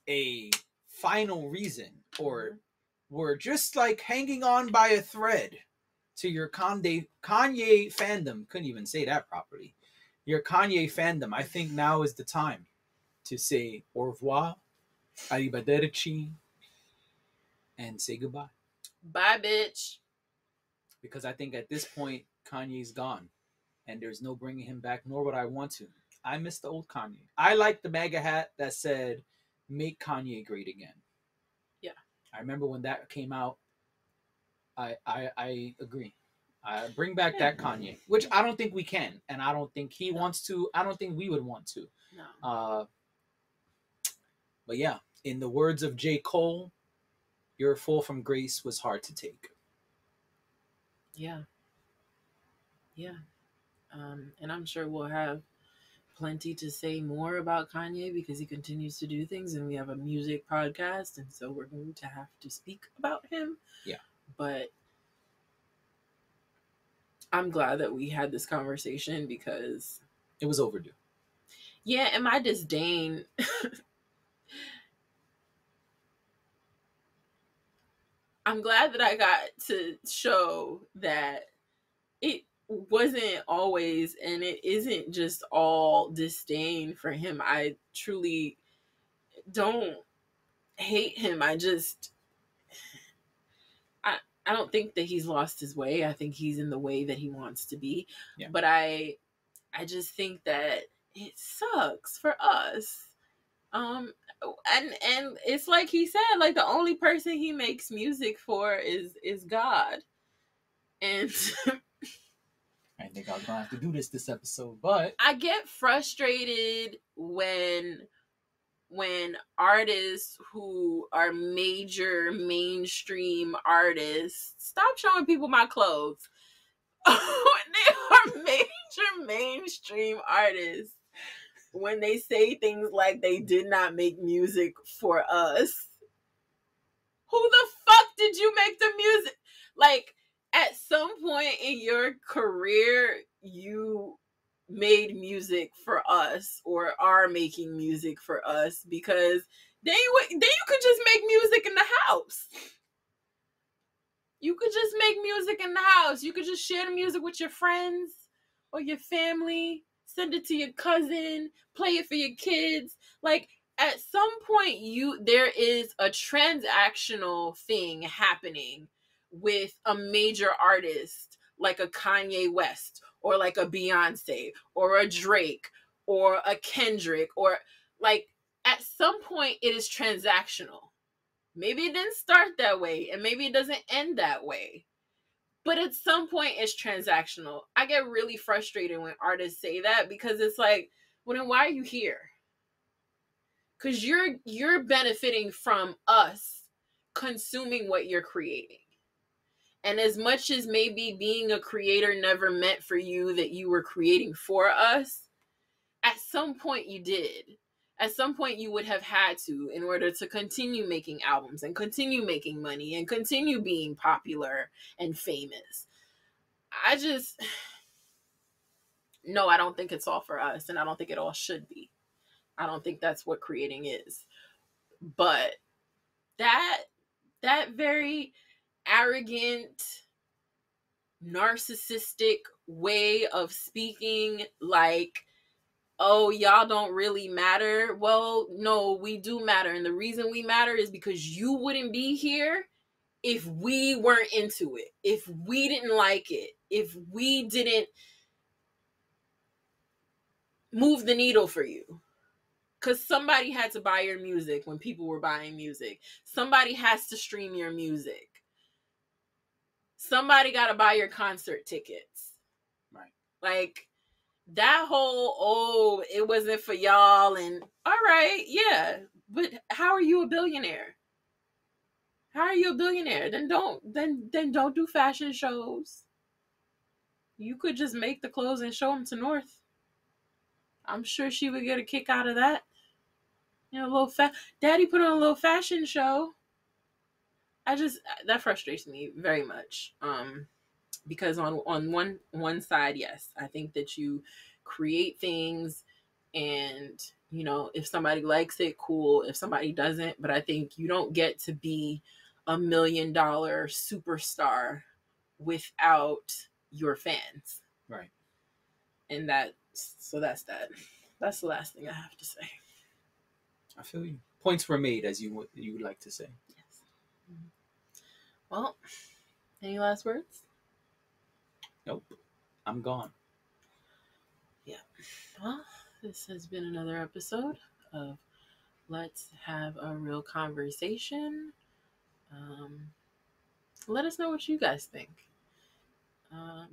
a final reason or were just like hanging on by a thread to your Kanye fandom, couldn't even say that properly, your Kanye fandom, I think now is the time to say au revoir, arrivederci, and say goodbye. Bye, bitch. Because I think at this point, Kanye's gone. And there's no bringing him back, nor would I want to. I miss the old Kanye. I like the MAGA hat that said, make Kanye great again. Yeah. I remember when that came out. I agree. Bring back that Kanye. Which I don't think we can. And I don't think he wants to. I don't think we would want to. No. But yeah, in the words of J. Cole, your fall from grace was hard to take. Yeah. Yeah. And I'm sure we'll have plenty to say more about Kanye because he continues to do things and we have a music podcast and so we're going to have to speak about him. Yeah. But I'm glad that we had this conversation because it was overdue. Yeah, and my disdain I'm glad that I got to show that it wasn't always, and it isn't just all disdain for him. I truly don't hate him. I don't think that he's lost his way. I think he's in the way that he wants to be. Yeah. But I just think that it sucks for us. And it's like he said, like the only person he makes music for is God. And I think I'm gonna have to do this episode, but I get frustrated when when artists who are major mainstream artists stop showing people my clothes. When they are major mainstream artists, when they say things like they did not make music for us, who the fuck did you make the music? Like, at some point in your career, you made music for us or are making music for us, because then you could just make music in the house. You could just make music in the house. You could just share the music with your friends or your family, send it to your cousin, play it for your kids. Like, at some point, there is a transactional thing happening with a major artist like a Kanye West or like a Beyonce or a Drake or a Kendrick, or like, at some point it is transactional. Maybe it didn't start that way, and maybe it doesn't end that way. But at some point, it's transactional. I get really frustrated when artists say that, because it's like, well, then why are you here? Because you're benefiting from us consuming what you're creating. And as much as maybe being a creator never meant for you that you were creating for us, at some point you did. At some point you would have had to, in order to continue making albums and continue making money and continue being popular and famous. No, I don't think it's all for us, and I don't think it all should be. I don't think that's what creating is. But that very arrogant, narcissistic way of speaking, like, oh, y'all don't really matter. Well, no, we do matter. And the reason we matter is because you wouldn't be here if we weren't into it, if we didn't like it, if we didn't move the needle for you. Because somebody had to buy your music when people were buying music. Somebody has to stream your music. Somebody got to buy your concert tickets. Right. Like, that whole, it wasn't for y'all, and all right, yeah, but how are you a billionaire? How are you a billionaire? Then don't do fashion shows. You could just make the clothes and show them to North. I'm sure she would get a kick out of that. You know, Daddy put on a little fashion show. That frustrates me very much. Because on one side, yes, I think that you create things, and, you know, if somebody likes it, cool. If somebody doesn't, but I think you don't get to be $1 million superstar without your fans. Right. And that's that. That's the last thing I have to say. I feel you. Points were made, as you would like to say. Yes. Well, any last words? Nope. I'm gone. Yeah. Well, this has been another episode of Let's Have a Real Conversation. Let us know what you guys think.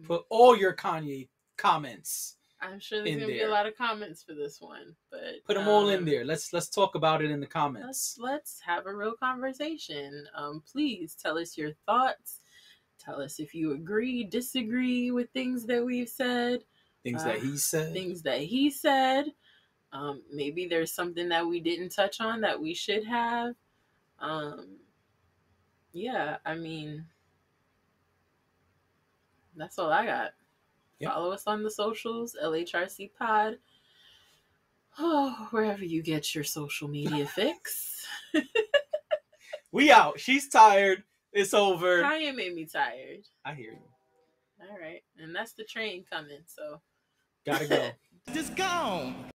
Put all your Kanye comments. I'm sure there's going to be a lot of comments for this one, but put them all in there. Let's talk about it in the comments. Let's have a real conversation. Please tell us your thoughts. Tell us if you agree, disagree with things that we've said. Things that he said. Things that he said. Maybe there's something that we didn't touch on that we should have. Yeah, I mean, that's all I got. Yep. Follow us on the socials, LHRC Pod. Oh, wherever you get your social media fix. We out. She's tired. It's over. Kanye made me tired. I hear you. All right. And that's the train coming, so. Gotta go. Just gone.